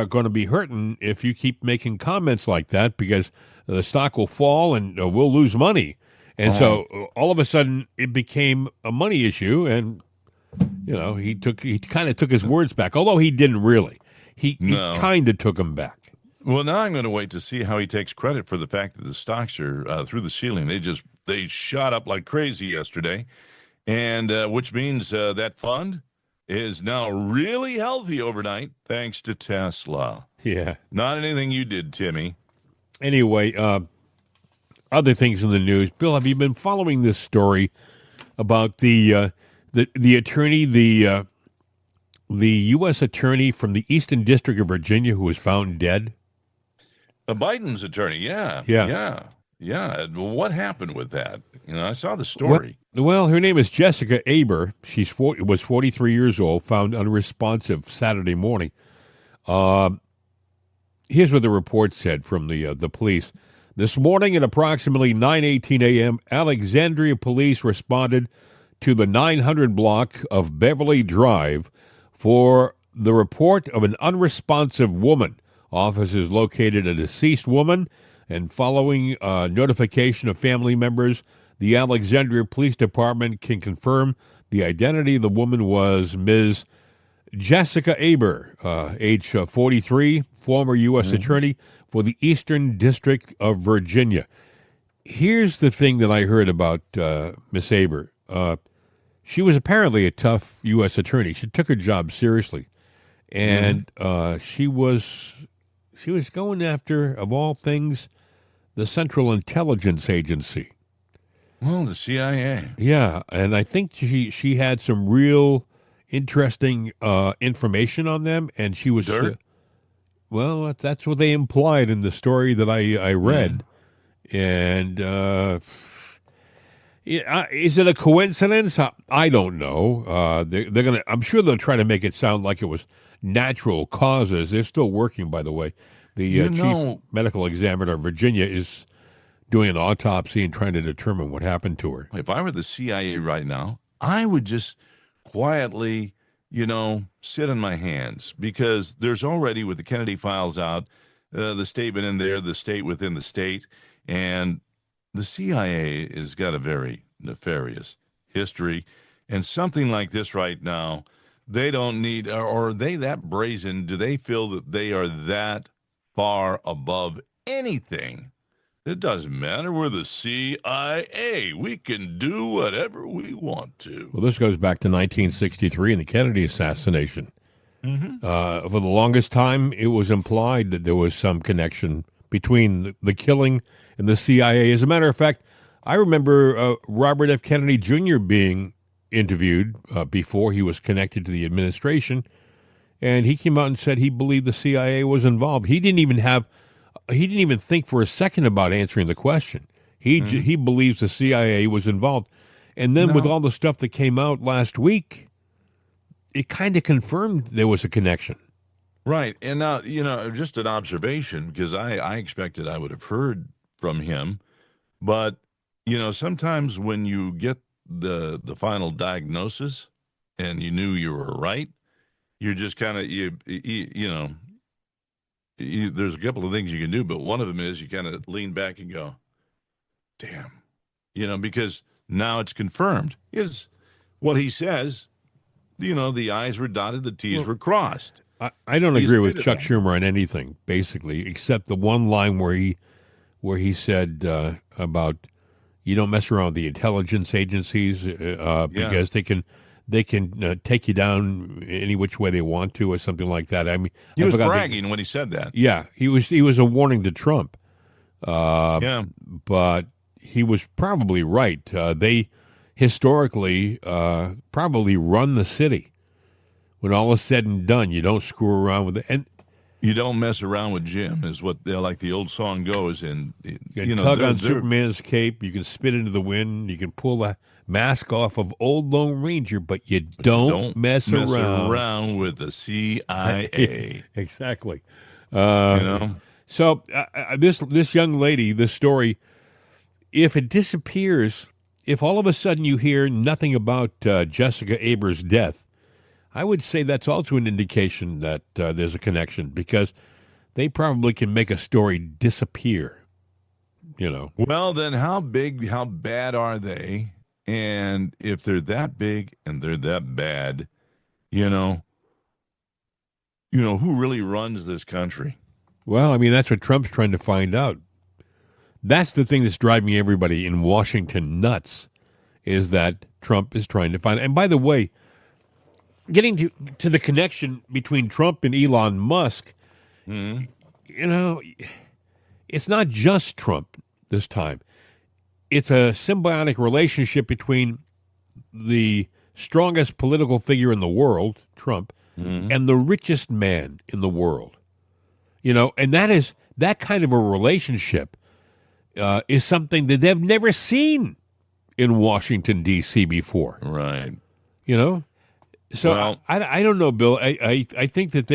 going to be hurting if you keep making comments like that because the stock will fall and we'll lose money." And so all of a sudden it became a money issue, and he kind of took his words back, although he didn't really. He kind of took them back.
Well, now I'm going to wait to see how he takes credit for the fact that the stocks are through the ceiling. They shot up like crazy yesterday, and which means that fund is now really healthy overnight thanks to Tesla.
Yeah,
not anything you did, Timmy.
Anyway. Other things in the news. Bill, have you been following this story about the attorney, the U.S. attorney from the Eastern District of Virginia who was found dead?
Biden's attorney, yeah. What happened with that? I saw the story.
Well, her name is Jessica Aber. She was 43 years old, found unresponsive Saturday morning. Here's what the report said from the police. This morning at approximately 9:18 a.m., Alexandria police responded to the 900 block of Beverly Drive for the report of an unresponsive woman. Officers located a deceased woman, and following notification of family members, the Alexandria Police Department can confirm the identity of the woman was Ms. Jessica Aber, age 43, former U.S. attorney for the Eastern District of Virginia. Here's the thing that I heard about Miss Aber. She was apparently a tough U.S. attorney. She took her job seriously, and she was going after, of all things, the Central Intelligence Agency.
Well, the CIA.
Yeah, and I think she had some real interesting information on them, and she was. Well, that's what they implied in the story that I read. And is it a coincidence? I don't know. They're gonna. I'm sure they'll try to make it sound like it was natural causes. They're still working, by the way. The chief medical examiner of Virginia is doing an autopsy and trying to determine what happened to her.
If I were the CIA right now, I would just quietly sit on my hands, because there's already, with the Kennedy files out, the statement in there, the state within the state, and the CIA has got a very nefarious history, and something like this right now, they don't need, or are they that brazen? Do they feel that they are that far above anything? It doesn't matter. We're the CIA. We can do whatever we want to.
Well, this goes back to 1963 and the Kennedy assassination. For the longest time, it was implied that there was some connection between the killing and the CIA. As a matter of fact, I remember Robert F. Kennedy Jr. being interviewed before he was connected to the administration, and he came out and said he believed the CIA was involved. He didn't even think for a second about answering the question. He believes the CIA was involved. And then with all the stuff that came out last week, it kind of confirmed there was a connection.
Right. And now, just an observation, because I expected I would have heard from him. But, sometimes when you get the final diagnosis and you knew you were right, you're just kind of, there's a couple of things you can do. But one of them is you kind of lean back and go, damn, because now it's confirmed. Is what he says, the I's were dotted, the T's were crossed.
I don't agree with Chuck Schumer on anything, basically, except the one line where he said about you don't mess around with the intelligence agencies because they can take you down any which way they want to, or something like that. I mean,
he was bragging when he said that.
Yeah, he was a warning to Trump. But he was probably right. They historically probably run the city. When all is said and done, you don't screw around with it. And
you don't mess around with Jim, is what like the old song goes. And
you can tug on Superman's cape. You can spit into the wind. You can pull the mask off of old Lone Ranger, but you don't mess
around with the CIA.
Exactly. So this young lady, this story, if it disappears, if all of a sudden you hear nothing about Jessica Aber's death, I would say that's also an indication that there's a connection, because they probably can make a story disappear.
Well, then how bad are they? And if they're that big and they're that bad, who really runs this country?
Well, I mean, that's what Trump's trying to find out. That's the thing that's driving everybody in Washington nuts, is that Trump is trying to find. And by the way, getting to the connection between Trump and Elon Musk, it's not just Trump this time. It's a symbiotic relationship between the strongest political figure in the world, Trump, and the richest man in the world. And that kind of a relationship is something that they've never seen in Washington, D.C. before.
Right.
So I don't know, Bill. I think that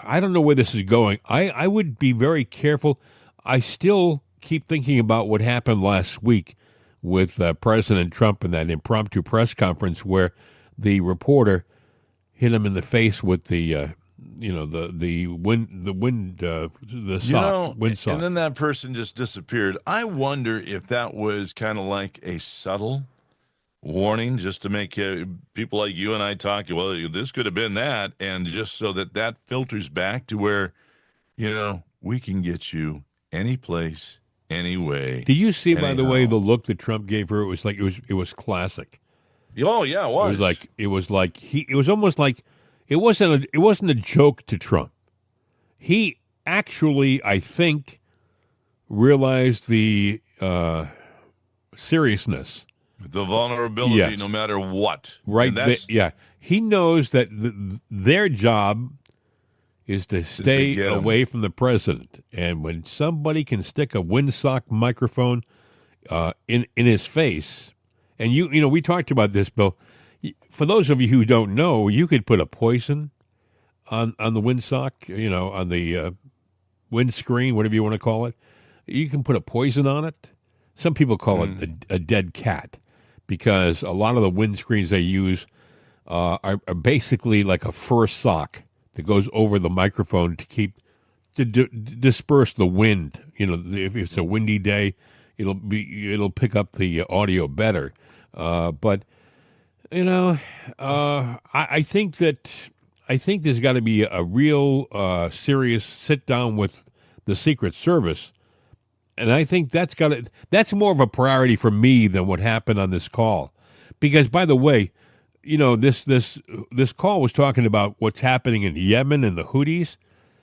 I don't know where this is going. I would be very careful. I still keep thinking about what happened last week with President Trump in that impromptu press conference where the reporter hit him in the face with the wind sock.
And then that person just disappeared. I wonder if that was kind of like a subtle warning, just to make people like you and I talk, well, this could have been that, and just so that filters back to where, we can get you any place, any way.
Did you see, by the way, the look that Trump gave her? It was like it was classic.
Oh yeah, it was.
It was almost like it wasn't a joke to Trump. He actually, I think, realized the seriousness,
the vulnerability, no matter what.
Right. He knows that their job is to stay away from the president. And when somebody can stick a windsock microphone in his face, and we talked about this, Bill. For those of you who don't know, you could put a poison on the windsock, on the windscreen, whatever you want to call it. You can put a poison on it. Some people call it a dead cat, because a lot of the windscreens they use are basically like a fur sock that goes over the microphone to disperse the wind. If it's a windy day, it'll pick up the audio better. But I think there's got to be a real serious sit down with the Secret Service. And I think that's more of a priority for me than what happened on this call. Because, by the way, this call was talking about what's happening in Yemen and the Houthis.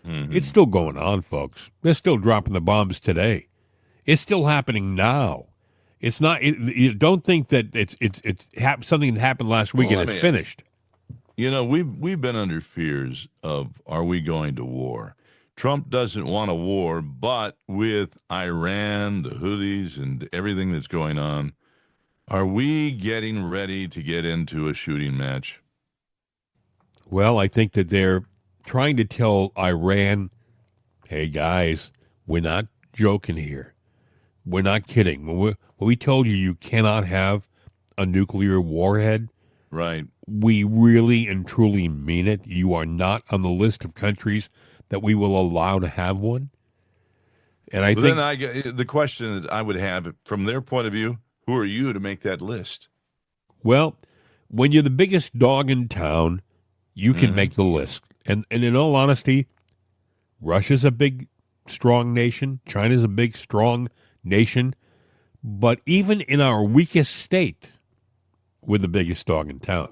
Mm-hmm.
It's still going on, folks. They're still dropping the bombs today. It's still happening now. It's not. You don't think that it's something that happened last week and it's finished.
We've been under fears of, are we going to war? Trump doesn't want a war, but with Iran, the Houthis, and everything that's going on, are we getting ready to get into a shooting match?
Well, I think that they're trying to tell Iran, hey, guys, we're not joking here. We're not kidding. When we told you cannot have a nuclear warhead,
right?
We really and truly mean it. You are not on the list of countries that we will allow to have one. And I think
then the question that I would have from their point of view, who are you to make that list?
Well, when you're the biggest dog in town, you can make the list. And in all honesty, Russia's a big, strong nation. China's a big, strong nation. But even in our weakest state, we're the biggest dog in town.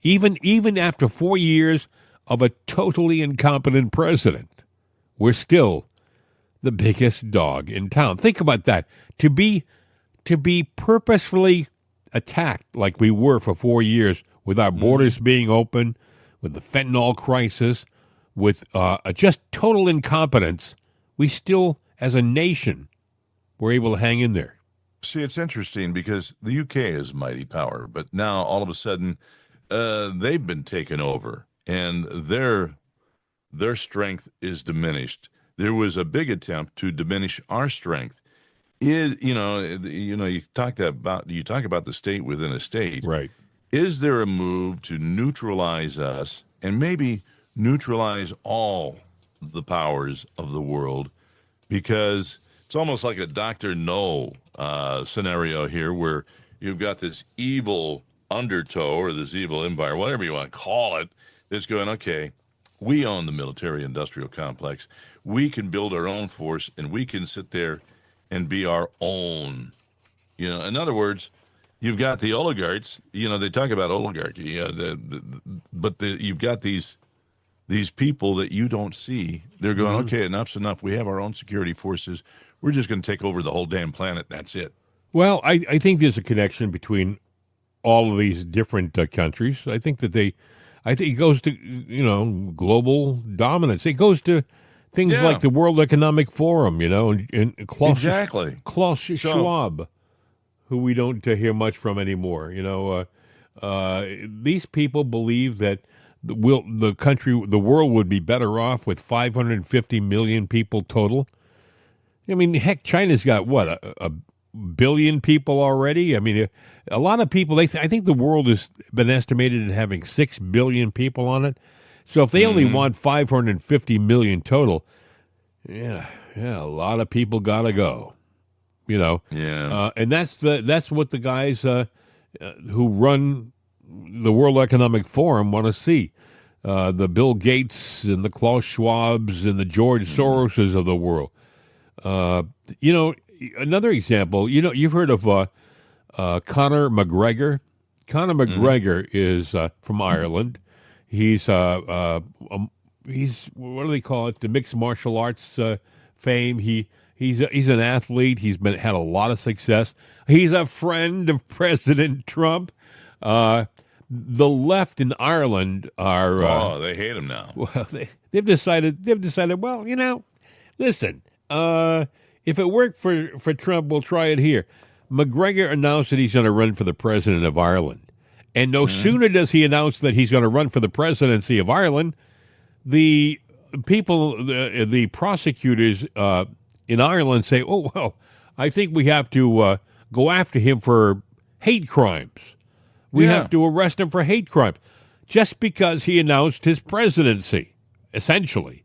Even after 4 years of a totally incompetent president, we're still the biggest dog in town. Think about that. To be purposefully attacked like we were for 4 years, with our borders being open, with the fentanyl crisis, with just total incompetence, we still, as a nation, were able to hang in there.
See, it's interesting because the UK is a mighty power, but now all of a sudden they've been taken over and their strength is diminished. There was a big attempt to diminish our strength. You talk about the state within a state,
right?
Is there a move to neutralize us and maybe neutralize all the powers of the world? Because it's almost like a Dr. No scenario here, where you've got this evil undertow or this evil empire, whatever you want to call it, that's going, okay, we own the military-industrial complex. We can build our own force, and we can sit there and be our own. In other words, you've got the oligarchs. They talk about oligarchy, but you've got these people that you don't see. They're going, okay, enough's enough. We have our own security forces. We're just going to take over the whole damn planet. That's it.
Well, I think there's a connection between all of these different countries. I think that it goes to, global dominance. It goes to things like the World Economic Forum, and Klaus Schwab, who we don't hear much from anymore. These people believe that the world would be better off with 550 million people total. I mean, heck, China's got what, a billion people already? I mean, a lot of people. I think the world has been estimated at having 6 billion people on it. So if they only want 550 million total, yeah, a lot of people gotta go. And that's what the guys who run the World Economic Forum want to see. The Bill Gates and the Klaus Schwabs and the George Soroses of the world. Another example, you've heard of Conor McGregor. Conor McGregor is from Ireland. He's what do they call it? The mixed martial arts fame. He's an athlete. He's had a lot of success. He's a friend of President Trump. The left in Ireland are
they hate him now.
Well, they've decided. Well, listen. If it worked for Trump, we'll try it here. McGregor announced that he's going to run for the president of Ireland. And no sooner does he announce that he's going to run for the presidency of Ireland, the people, the prosecutors in Ireland say, oh, well, I think we have to go after him for hate crimes. We have to arrest him for hate crimes just because he announced his presidency, essentially.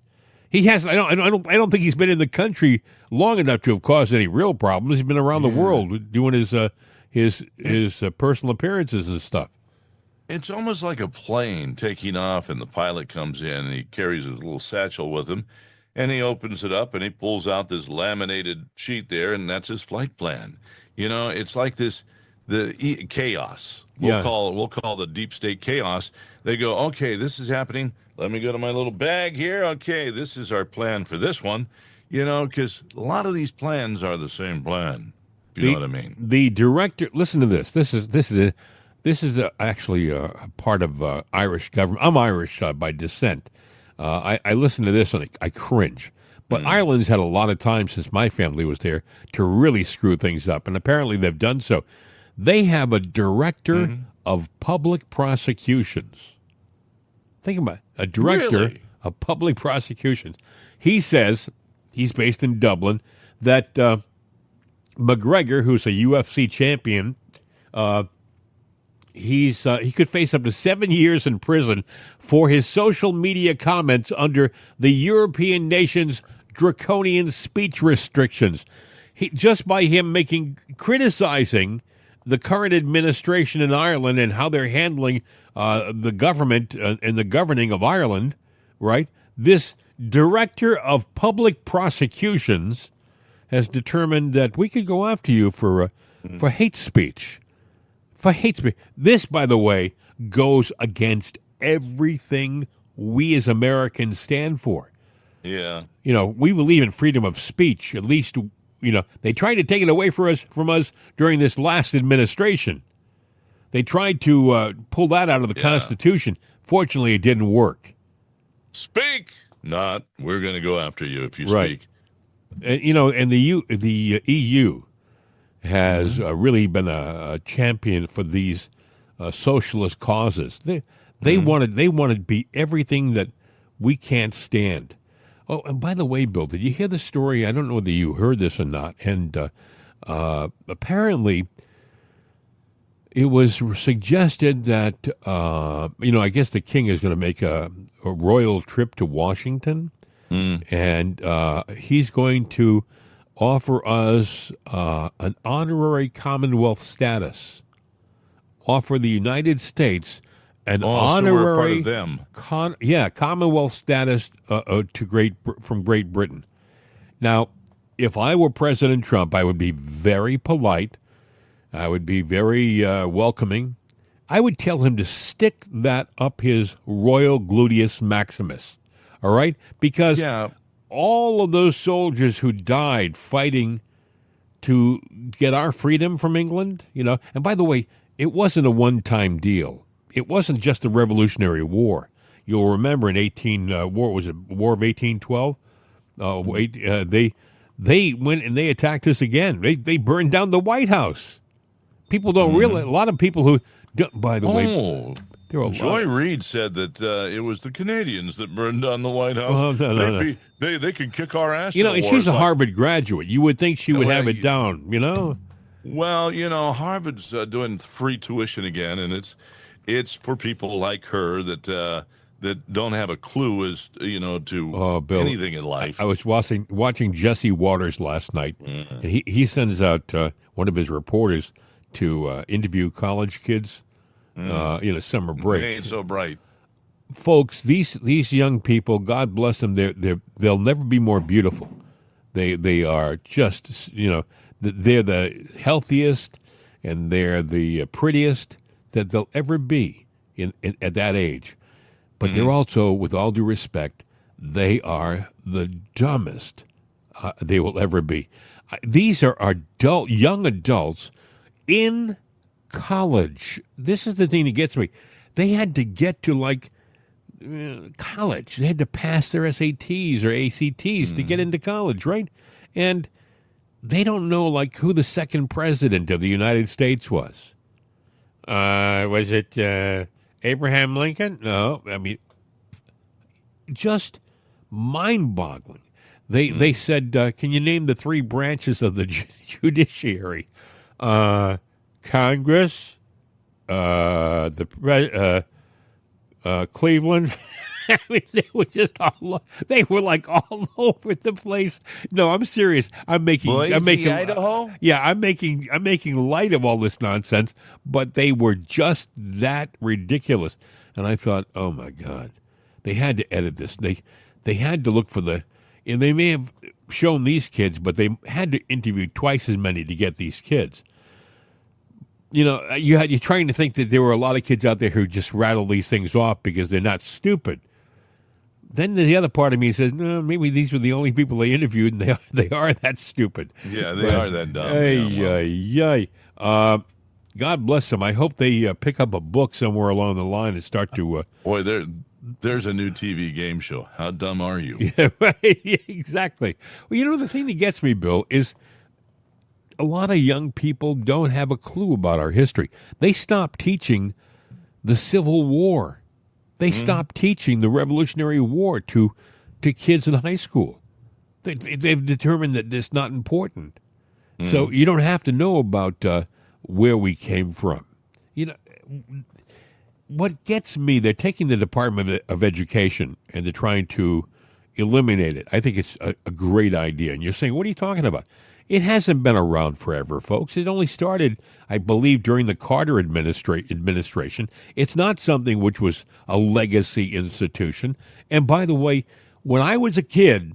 He has. I don't think he's been in the country long enough to have caused any real problems. He's been around the world doing his personal appearances and stuff.
It's almost like a plane taking off, and the pilot comes in, and he carries a little satchel with him, and he opens it up, and he pulls out this laminated sheet there, and that's his flight plan. It's like this chaos.
Yeah.
We'll call the deep state chaos. They go, okay, this is happening. Let me go to my little bag here. Okay, this is our plan for this one. Because a lot of these plans are the same plan. If you know what I mean.
The director. Listen to this. This is actually a part of Irish government. I'm Irish by descent. I listen to this and I cringe. But Ireland's had a lot of time since my family was there to really screw things up, and apparently they've done so. They have a director of public prosecutions. Think about it. A director of public prosecutions. He says, he's based in Dublin, that McGregor, who's a UFC champion, he could face up to 7 years in prison for his social media comments under the European nation's draconian speech restrictions. Just by him criticizing the current administration in Ireland and how they're handling the government and the governing of Ireland, right? This director of public prosecutions has determined that we could go after you for hate speech. For hate speech. This, by the way, goes against everything we as Americans stand for.
Yeah.
We believe in freedom of speech. At least, they tried to take it away from us during this last administration. They tried to pull that out of the Constitution. Fortunately, it didn't work.
Speak. Not, we're going to go after you if you speak.
And the EU has really been a champion for these socialist causes. They want to be everything that we can't stand. Oh, and by the way, Bill, did you hear the story? I don't know whether you heard this or not. And apparently, it was suggested that I guess the king is going to make a royal trip to Washington, and he's going to offer us an honorary Commonwealth status. Offer the United States an honorary
so we're part of them.
Commonwealth status from Great Britain. Now, if I were President Trump, I would be very polite. I would be very welcoming. I would tell him to stick that up his royal gluteus maximus. All right? Because all of those soldiers who died fighting to get our freedom from England, and by the way, it wasn't a one-time deal. It wasn't just the Revolutionary War. You'll remember in War of 1812? They went and they attacked us again. They burned down the White House. People don't realize. A lot of people who, by the way,
Joy Reid said that it was the Canadians that burned down the White House.
No.
They can kick our ass.
And she's a Harvard graduate. You would think she would have it down.
Well, Harvard's doing free tuition again, and it's for people like her that don't have a clue as to
Bill,
anything in life.
I was watching Jesse Waters last night, and he sends out one of his reporters to interview college kids, summer break.
They ain't so bright,
folks. These young people, God bless them. They'll never be more beautiful. They are just they're the healthiest and they're the prettiest that they'll ever be at that age. But they're also, with all due respect, they are the dumbest they will ever be. These are young adults in college. This is the thing that gets me. They had to get to college. They had to pass their SATs or ACTs to get into college, right? And they don't know who the second president of the United States was. Was it Abraham Lincoln? No, I mean, just mind-boggling. They said, can you name the three branches of the judiciary? Congress, Cleveland. I mean, they were just all over the place. No, I'm serious. I'm making
Idaho.
Yeah, I'm making light of all this nonsense, but they were just that ridiculous. And I thought, oh my God, they had to edit this. They had to look for and they may have shown these kids, but they had to interview twice as many to get these kids. you're trying to think that there were a lot of kids out there who just rattle these things off because they're not stupid. Then the other part of me says, no, maybe these were the only people they interviewed, and they are that stupid.
Yeah, they are that dumb.
God bless them. I hope they pick up a book somewhere along the line and start to...
Boy, there's a new TV game show. How dumb are you?
Yeah, right. Yeah, exactly. Well, the thing that gets me, Bill, is a lot of young people don't have a clue about our history. They stopped teaching the Civil War. They stopped teaching the Revolutionary War to kids in high school. They've determined that it's not important. So you don't have to know about where we came from. What gets me, they're taking the Department of Education and they're trying to eliminate it. I think it's a great idea. And you're saying, what are you talking about? It hasn't been around forever, folks. It only started, I believe, during the Carter administration. It's not something which was a legacy institution. And by the way, when I was a kid,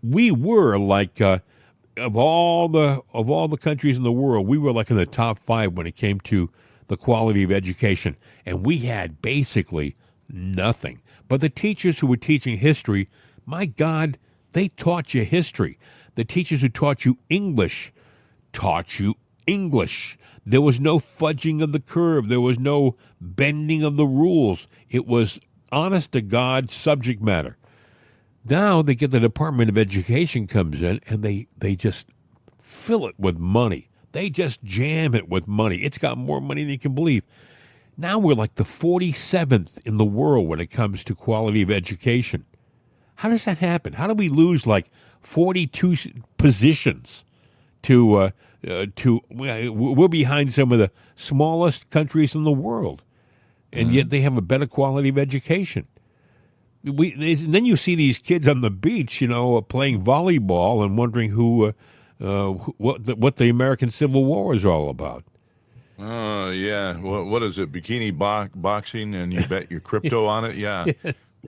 we were like of all the countries in the world, we were like in the top 5 when it came to the quality of education, and we had basically nothing. But the teachers who were teaching history, my God, they taught you history. The teachers who taught you English taught you English. There was no fudging of the curve. There was no bending of the rules. It was honest-to-God subject matter. Now they get the Department of Education comes in, and they just fill it with money. They just jam it with money. It's got more money than you can believe. Now we're like the 47th in the world when it comes to quality of education. How does that happen? How do we lose like 42 positions to we're behind some of the smallest countries in the world, and yet they have a better quality of education. And then you see these kids on the beach, playing volleyball and wondering what the American Civil War is all about.
Oh, yeah. What is it? Bikini boxing, and you bet your crypto on it? Yeah.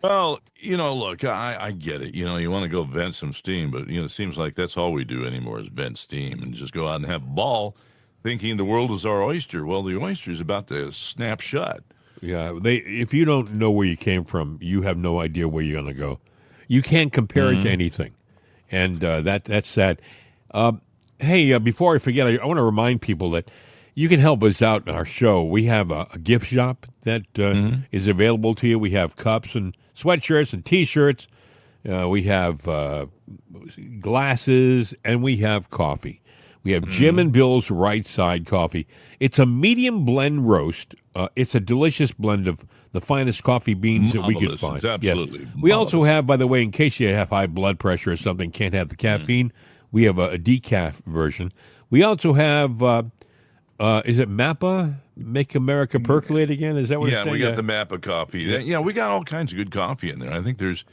Well, look, I get it. You want to go vent some steam, but, it seems like that's all we do anymore is vent steam and just go out and have a ball thinking the world is our oyster. Well, the oyster is about to snap shut.
Yeah, if you don't know where you came from, you have no idea where you're going to go. You can't compare it to anything, and that's sad. Hey, before I forget, I want to remind people that you can help us out in our show. We have a gift shop that is available to you. We have cups and sweatshirts and T-shirts. We have glasses, and we have coffee. We have Jim and Bill's Right Side Coffee. It's a medium blend roast. It's a delicious blend of the finest coffee beans that we can find.
Absolutely.
Yes. We also have, by the way, in case you have high blood pressure or something, can't have the caffeine, we have a decaf version. We also have, is it Mappa? Make America Percolate Again? Is that what it's saying?
Yeah, we got the Mappa coffee. Yeah, we got all kinds of good coffee in there. I think there's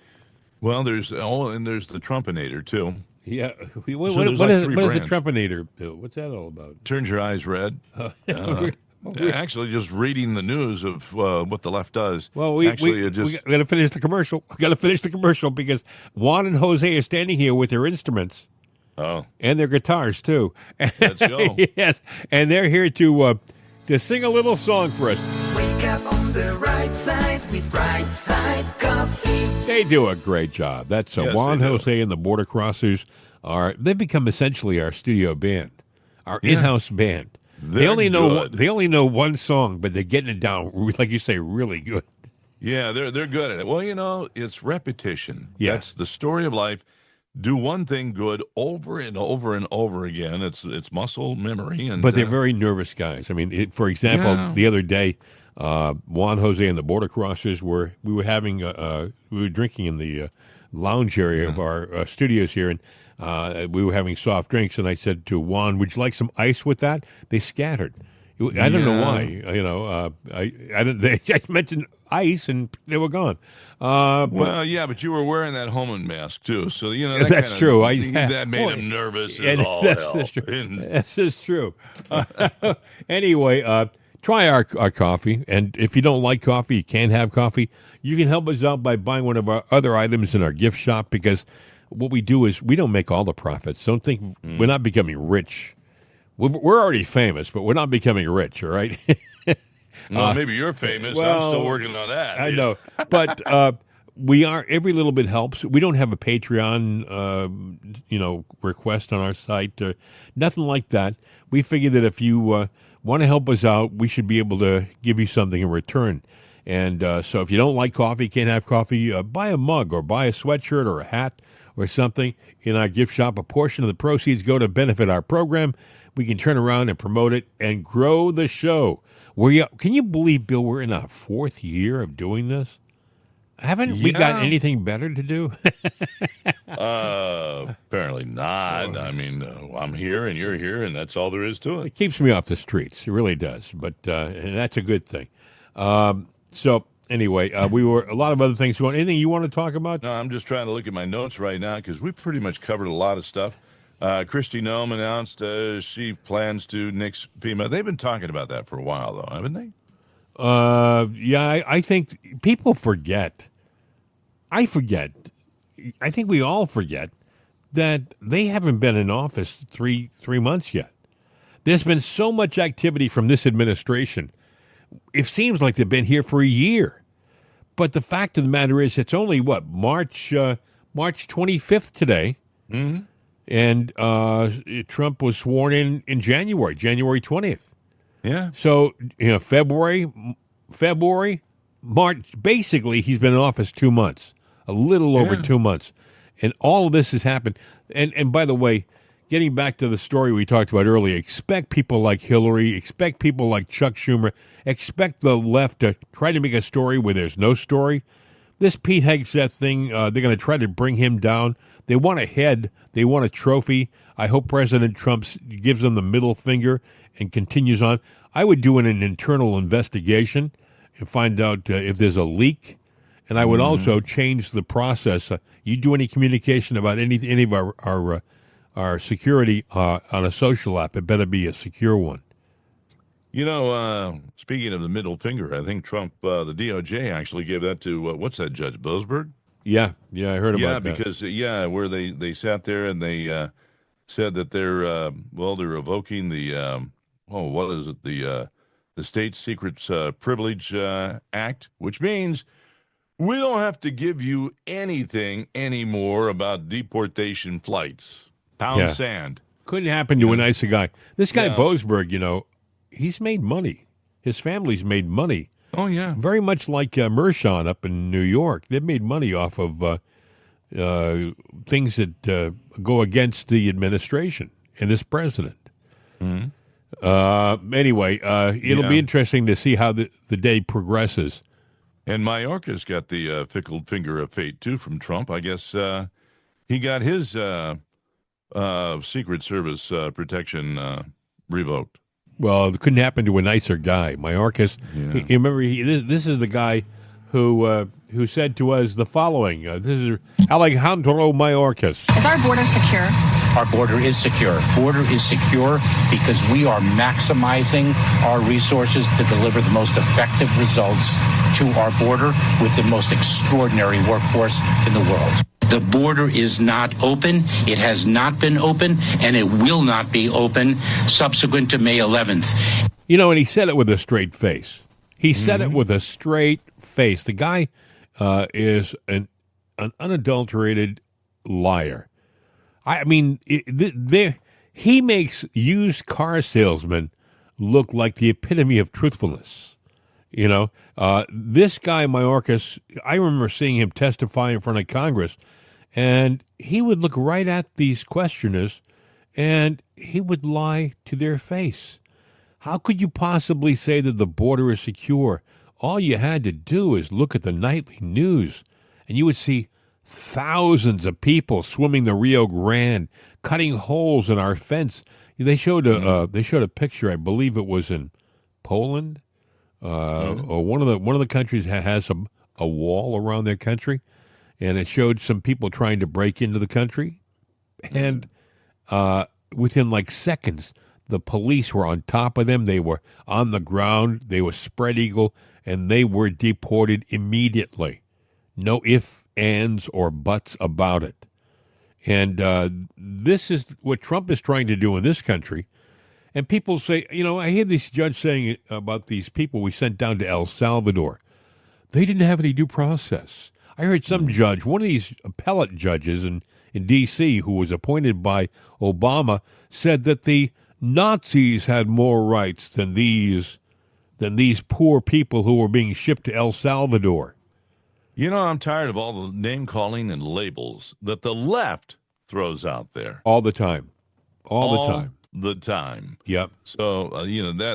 the Trumpinator, too.
Yeah. What is the Trumpinator, Bill? What's that all about?
Turns your eyes red. Actually, just reading the news of what the left does.
Well, we got to finish the commercial. We got to finish the commercial because Juan and Jose are standing here with their instruments.
Oh.
And their guitars, too.
Let's go.
Yes. And they're here to sing a little song for us.
Wake up on the right side with Right Side Coffee.
They do a great job. That's Juan, Jose, and the Border Crossers. They've become essentially our studio band, our in-house band. They only know one song, but they're getting it down, like you say, really good.
Yeah, they're good at it. Well, it's repetition.
Yeah.
That's the story of life. Do one thing good over and over and over again. It's muscle memory.
But they're very nervous guys. I mean, for example, the other day, Juan, Jose, and the Border Crossers we were drinking in the lounge area of our studios here, and we were having soft drinks. And I said to Juan, "Would you like some ice with that?" They scattered. I don't know why. I mentioned ice and they were gone.
But you were wearing that Homan mask too, so
that's true.
That made him nervous as all hell.
That's true. This is true. Anyway, try our coffee, and if you don't like coffee, you can't have coffee. You can help us out by buying one of our other items in our gift shop because what we do is we don't make all the profits. Don't think we're not becoming rich. We're already famous, but we're not becoming rich, all right?
Well, maybe you're famous. I'm still working on that.
I know. But we are, every little bit helps. We don't have a Patreon, request on our site, nothing like that. We figure that if you want to help us out, we should be able to give you something in return. And so if you don't like coffee, can't have coffee, buy a mug or buy a sweatshirt or a hat or something in our gift shop. A portion of the proceeds go to benefit our program. We can turn around and promote it and grow the show. Can you believe, Bill, we're in our 4th year of doing this? Haven't we got anything better to do?
Apparently not. I mean, I'm here and you're here, and that's all there is to it.
It keeps me off the streets. It really does. But and that's a good thing. So anyway, we were a lot of other things. Anything you want to talk about?
No, I'm just trying to look at my notes right now because we pretty much covered a lot of stuff. Kristi Noem announced she plans to nix FEMA. They've been talking about that for a while, though, haven't they?
I think people forget. I forget. I think we all forget that they haven't been in office three months yet. There's been so much activity from this administration. It seems like they've been here for a year. But the fact of the matter is, it's only, March 25th today.
Mm-hmm.
And Trump was sworn in January 20th.
Yeah.
So, February, March, basically he's been in office 2 months, a little over 2 months. And all of this has happened. And by the way, getting back to the story we talked about earlier, expect people like Hillary, expect people like Chuck Schumer, expect the left to try to make a story where there's no story. This Pete Hegseth thing, they're going to try to bring him down. They want a head. They want a trophy. I hope President Trump gives them the middle finger and continues on. I would do an internal investigation and find out if there's a leak. And I would also change the process. You do any communication about any of our security on a social app, it better be a secure one.
Speaking of the middle finger, I think Trump, the DOJ actually gave that to, what's that, Judge Boasberg?
Yeah, I heard about that.
Yeah, because, where they sat there and they said that they're revoking the, what is it, the State Secrets Privilege Act, which means we don't have to give you anything anymore about deportation flights. Pound sand.
Couldn't happen to a nicer guy. This guy, Boasberg, he's made money. His family's made money.
Oh, yeah.
Very much like Mershon up in New York. They've made money off of things that go against the administration and this president.
Mm-hmm.
Anyway, it'll be interesting to see how the day progresses.
And Mayorkas got the fickle finger of fate, too, from Trump. I guess he got his Secret Service protection revoked.
Well, it couldn't happen to a nicer guy. Mayorkas, you remember, this is the guy who said to us the following. This is Alejandro Mayorkas.
Is our border secure?
Our border is secure. Border is secure because we are maximizing our resources to deliver the most effective results to our border with the most extraordinary workforce in the world. The border is not open. It has not been open, and it will not be open subsequent to May 11th.
And he said it with a straight face. He said it with a straight face. The guy is an unadulterated liar. I mean, he makes used car salesmen look like the epitome of truthfulness. This guy, Mayorkas, I remember seeing him testify in front of Congress, and he would look right at these questioners, and he would lie to their face. How could you possibly say that the border is secure? All you had to do is look at the nightly news, and you would see thousands of people swimming the Rio Grande, cutting holes in our fence. They showed a picture. I believe it was in Poland, or one of the countries has a wall around their country, and it showed some people trying to break into the country, and within like seconds, the police were on top of them. They were on the ground. They were spread eagle, and they were deported immediately. No ifs, ands, or buts about it. And this is what Trump is trying to do in this country. And people say, I hear this judge saying about these people we sent down to El Salvador. They didn't have any due process. I heard some judge, one of these appellate judges in D.C. who was appointed by Obama, said that the Nazis had more rights than these poor people who were being shipped to El Salvador.
I'm tired of all the name-calling and labels that the left throws out there.
All the time. All
the time.
Yep.
So,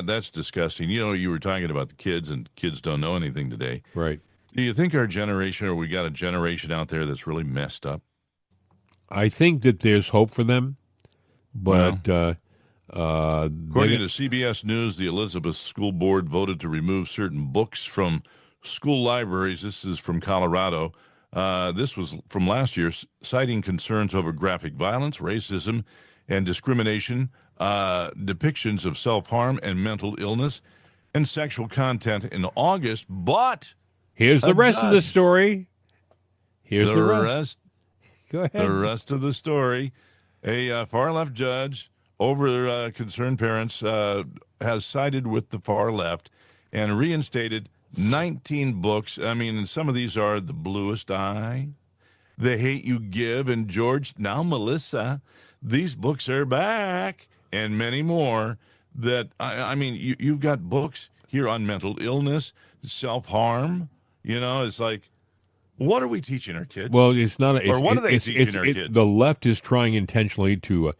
that's disgusting. You were talking about the kids, and kids don't know anything today.
Right.
Do you think our generation, or we got a generation out there that's really messed up?
I think that there's hope for them, but
according to CBS News, the Elizabeth School Board voted to remove certain books from school libraries. This is from Colorado. This was from last year, citing concerns over graphic violence, racism, and discrimination, depictions of self-harm and mental illness, and sexual content in August. But
here's the rest of the story. Here's the rest. Go ahead.
The rest of the story. A far-left judge over concerned parents has sided with the far left and reinstated 19 books. I mean, and some of these are The Bluest Eye, The Hate You Give, and George, now Melissa. These books are back, and many more. That you've got books here on mental illness, self-harm. It's like, what are we teaching our kids?
Well, it's not.
Or what are they teaching our kids?
The left is trying intentionally to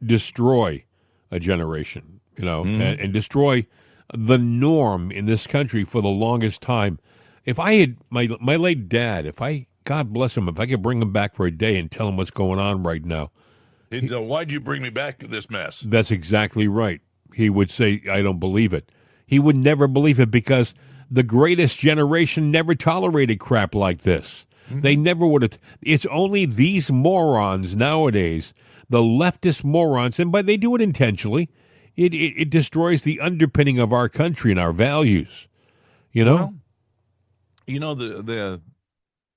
destroy a generation, and destroy the norm in this country for the longest time. If I had my late dad, God bless him, if I could bring him back for a day and tell him what's going on right now.
Why'd you bring me back to this mess? That's
exactly right. He would say, I don't believe it. He would never believe it because the greatest generation never tolerated crap like this. Mm-hmm. They never would have. It's only these morons nowadays, the leftist morons, and they do it intentionally. It destroys the underpinning of our country and our values.
Well, the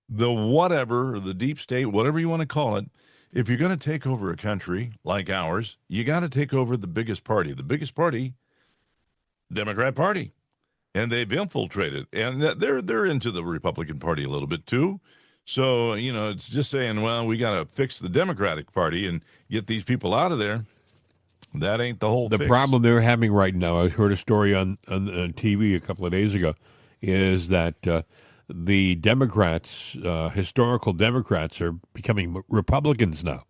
whatever, the deep state, whatever you want to call it, if you're going to take over a country like ours, you got to take over the biggest party. The biggest party, Democrat Party. And they've infiltrated. And they're into the Republican Party a little bit too. So, it's just saying, well, we got to fix the Democratic Party and get these people out of there. That ain't the whole
The
fix.
problem they're having right now, I heard a story on TV a couple of days ago, is that the Democrats, historical Democrats, are becoming Republicans now.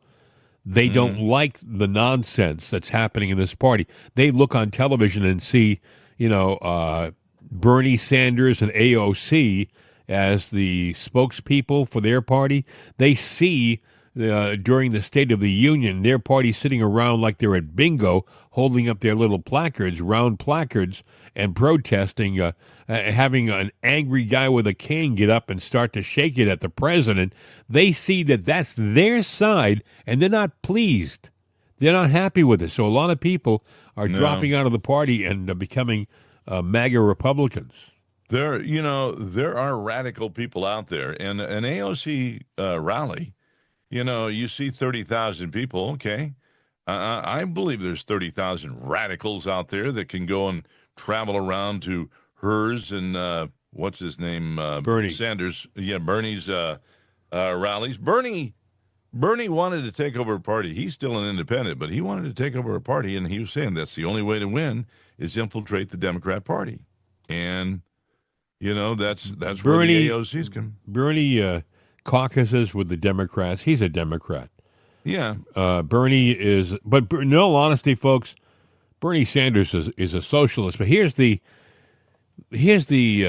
They don't like the nonsense that's happening in this party. They look on television and see, Bernie Sanders and AOC as the spokespeople for their party. They see during the State of the Union, their party sitting around like they're at bingo, holding up their little placards, round placards, and protesting, having an angry guy with a cane get up and start to shake it at the president. They see that that's their side, and they're not pleased. They're not happy with it. So a lot of people are dropping out of the party and becoming MAGA Republicans.
There are radical people out there. And an AOC rally, you see 30,000 people. Okay. I believe there's 30,000 radicals out there that can go and travel around to hers and what's his name?
Bernie
Sanders. Yeah, Bernie's rallies. Bernie wanted to take over a party. He's still an independent, but he wanted to take over a party, and he was saying that's the only way to win is infiltrate the Democrat Party. And, that's
Bernie,
where the AOCs come.
Bernie caucuses with the Democrats. He's a Democrat.
Yeah.
Bernie is, but in all honesty, folks, Bernie Sanders is a socialist. But here's the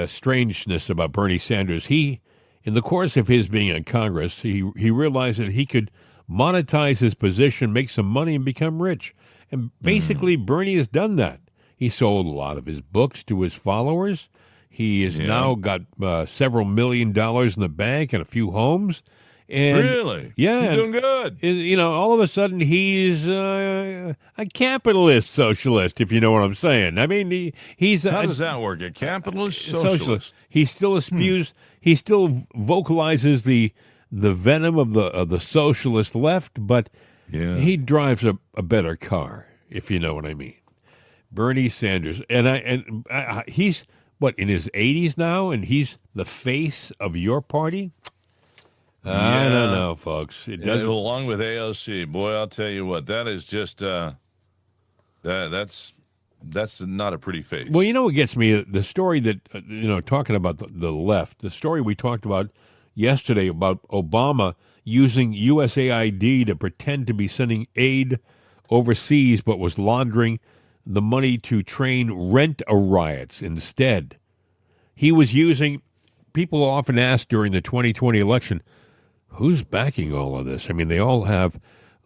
strangeness about Bernie Sanders. He, in the course of his being in Congress, he realized that he could monetize his position, make some money, and become rich. And basically, Bernie has done that. He sold a lot of his books to his followers. He has now got several $1 million in the bank and a few homes. And
really?
Yeah.
He's doing good.
All of a sudden he's a capitalist socialist, if you know what I'm saying. I mean, he's
how does that work? A capitalist socialist?
He still spews. He still vocalizes the venom of the socialist left, but he drives a better car. if you know what I mean. Bernie Sanders, and he's what, in his 80s now, and he's the face of your party. I don't know, folks. It doesn't.
Along with AOC, boy, I'll tell you what, that is just that's not a pretty face.
Well, you know what gets me? The story that talking about the left, the story we talked about yesterday about Obama using USAID to pretend to be sending aid overseas, but was laundering the money to train rent-a-riots instead. He was using, people often ask during the 2020 election, who's backing all of this? I mean, they all have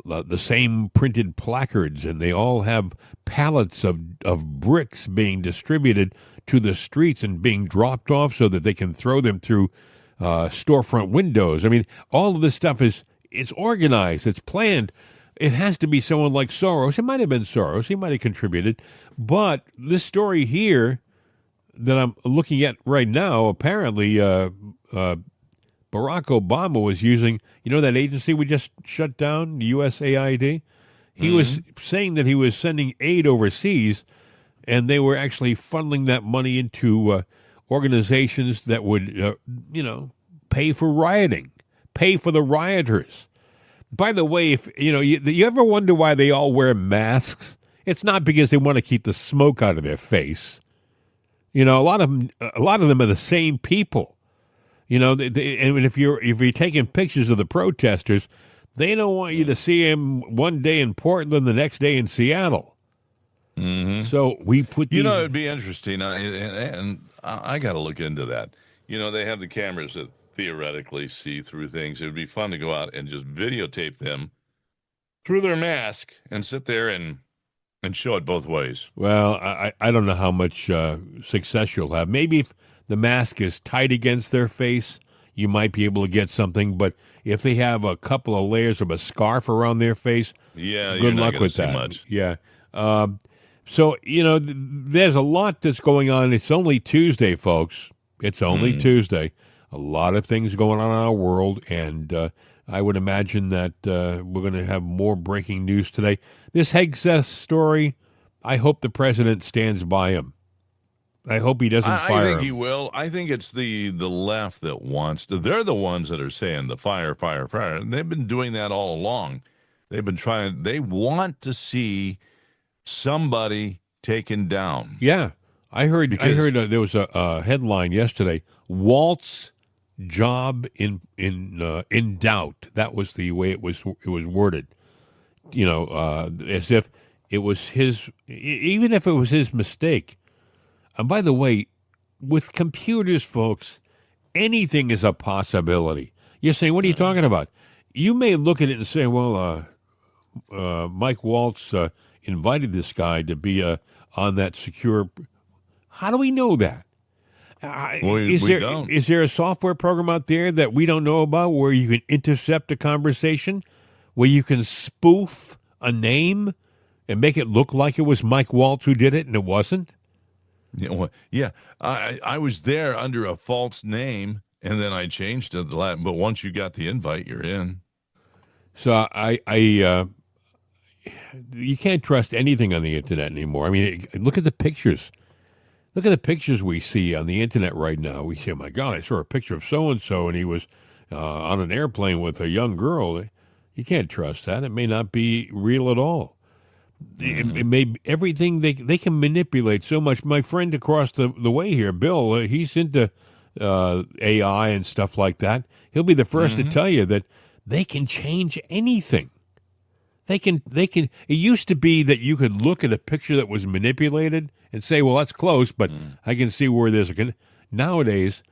the same printed placards, and they all have pallets of bricks being distributed to the streets and being dropped off so that they can throw them through storefront windows. I mean, all of this stuff it's organized, it's planned. It has to be someone like Soros. It might have been Soros. He might have contributed. But this story here that I'm looking at right now, apparently Barack Obama was using, that agency we just shut down, the USAID? He was saying that he was sending aid overseas, and they were actually funneling that money into organizations that would, pay for rioting, pay for the rioters. By the way, if you ever wonder why they all wear masks, it's not because they want to keep the smoke out of their face. A lot of them are the same people. And if you're taking pictures of the protesters, they don't want you to see them one day in Portland, the next day in Seattle. Mm-hmm. So we put these...
it'd be interesting, and I got to look into that. They have the cameras that theoretically see through things. It would be fun to go out and just videotape them through their mask and sit there and show it both ways.
Well, I don't know how much success you'll have. Maybe if the mask is tight against their face, you might be able to get something. But if they have a couple of layers of a scarf around their face, good luck with that.
Much.
Yeah. So, there's a lot that's going on. It's only Tuesday, folks. It's only Tuesday. A lot of things going on in our world, and I would imagine that we're going to have more breaking news today. This Hegseth story, I hope the president stands by him. I hope he doesn't fire him.
I think he will. I think it's the left that wants to. They're the ones that are saying the fire, fire, fire. And they've been doing that all along. They've been trying. They want to see somebody taken down.
Yeah, I heard there was a headline yesterday. Walt's job in doubt. That was the way it was worded. As if it was his, even if it was his mistake. And by the way, with computers, folks, anything is a possibility. You're saying, what are you talking about? You may look at it and say, well, Mike Waltz invited this guy to be on that secure. How do we know that? Is there a software program out there that we don't know about where you can intercept a conversation, where you can spoof a name and make it look like it was Mike Waltz who did it and it wasn't?
Yeah. I was there under a false name, and then I changed it. But once you got the invite, you're in.
So you can't trust anything on the internet anymore. I mean, look at the pictures. Look at the pictures we see on the internet right now. We say, oh, my God, I saw a picture of so-and-so, and he was on an airplane with a young girl. You can't trust that. It may not be real at all. It may everything they can manipulate so much. My friend across the way here, Bill, he's into AI and stuff like that. He'll be the first to tell you that they can change anything. They can. It used to be that you could look at a picture that was manipulated and say, well, that's close, but I can see where there's nowadays,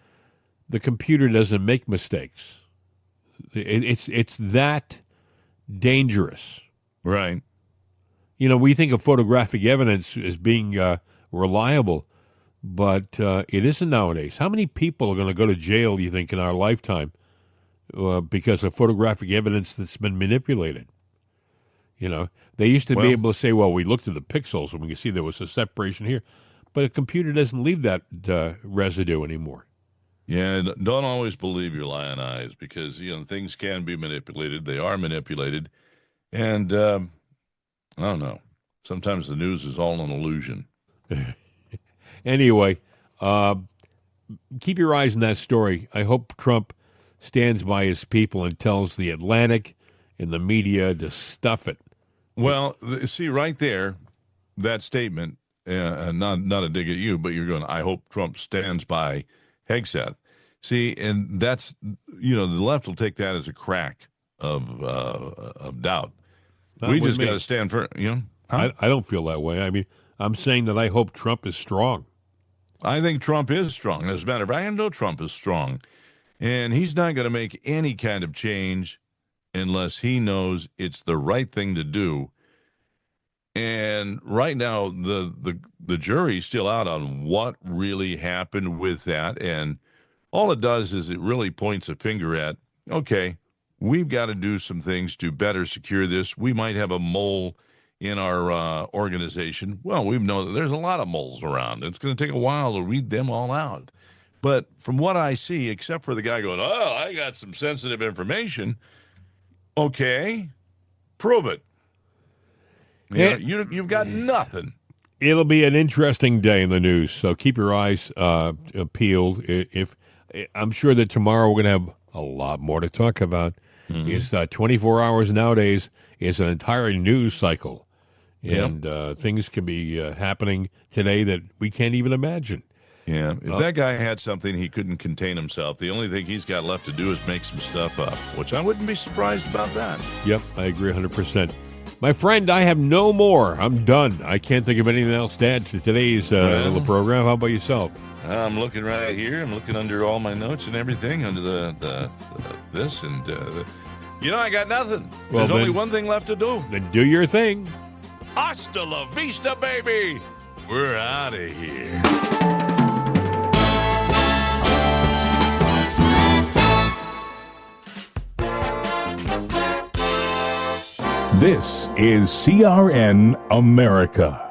the computer doesn't make mistakes. It's that dangerous.
Right.
We think of photographic evidence as being reliable, but it isn't nowadays. How many people are going to go to jail, do you think, in our lifetime because of photographic evidence that's been manipulated? They used to be able to say, well, we looked at the pixels and we could see there was a separation here. But a computer doesn't leave that residue anymore.
Yeah, don't always believe your lying eyes because, things can be manipulated. They are manipulated. And I don't know. Sometimes the news is all an illusion.
Anyway, keep your eyes on that story. I hope Trump stands by his people and tells the Atlantic and the media to stuff it.
Well, see, right there, that statement, not a dig at you, but you're going, I hope Trump stands by Hegseth. See, and that's, the left will take that as a crack of doubt. We just got to stand for,
I don't feel that way. I mean, I'm saying that I hope Trump is strong.
I think Trump is strong. As a matter of fact, I know Trump is strong. And he's not going to make any kind of change unless he knows it's the right thing to do. And right now, the jury's still out on what really happened with that. And all it does is it really points a finger at, okay, we've got to do some things to better secure this. We might have a mole in our organization. Well, we know that there's a lot of moles around. It's going to take a while to weed them all out. But from what I see, except for the guy going, oh, I got some sensitive information. Okay, prove it. You've got nothing.
It'll be an interesting day in the news, so keep your eyes peeled. If I'm sure that tomorrow we're going to have a lot more to talk about. Mm-hmm. It's 24 hours nowadays. It's an entire news cycle. And things can be happening today that we can't even imagine.
Yeah, if that guy had something, he couldn't contain himself. The only thing he's got left to do is make some stuff up, which I wouldn't be surprised about that.
Yep, I agree 100%. My friend, I have no more. I'm done. I can't think of anything else to add to today's little program. How about yourself?
I'm looking right here. I'm looking under all my notes and everything, under this, and I got nothing.
Well,
There's only one thing left to do.
Then do your thing.
Hasta la vista, baby. We're out of here.
This is CRN America.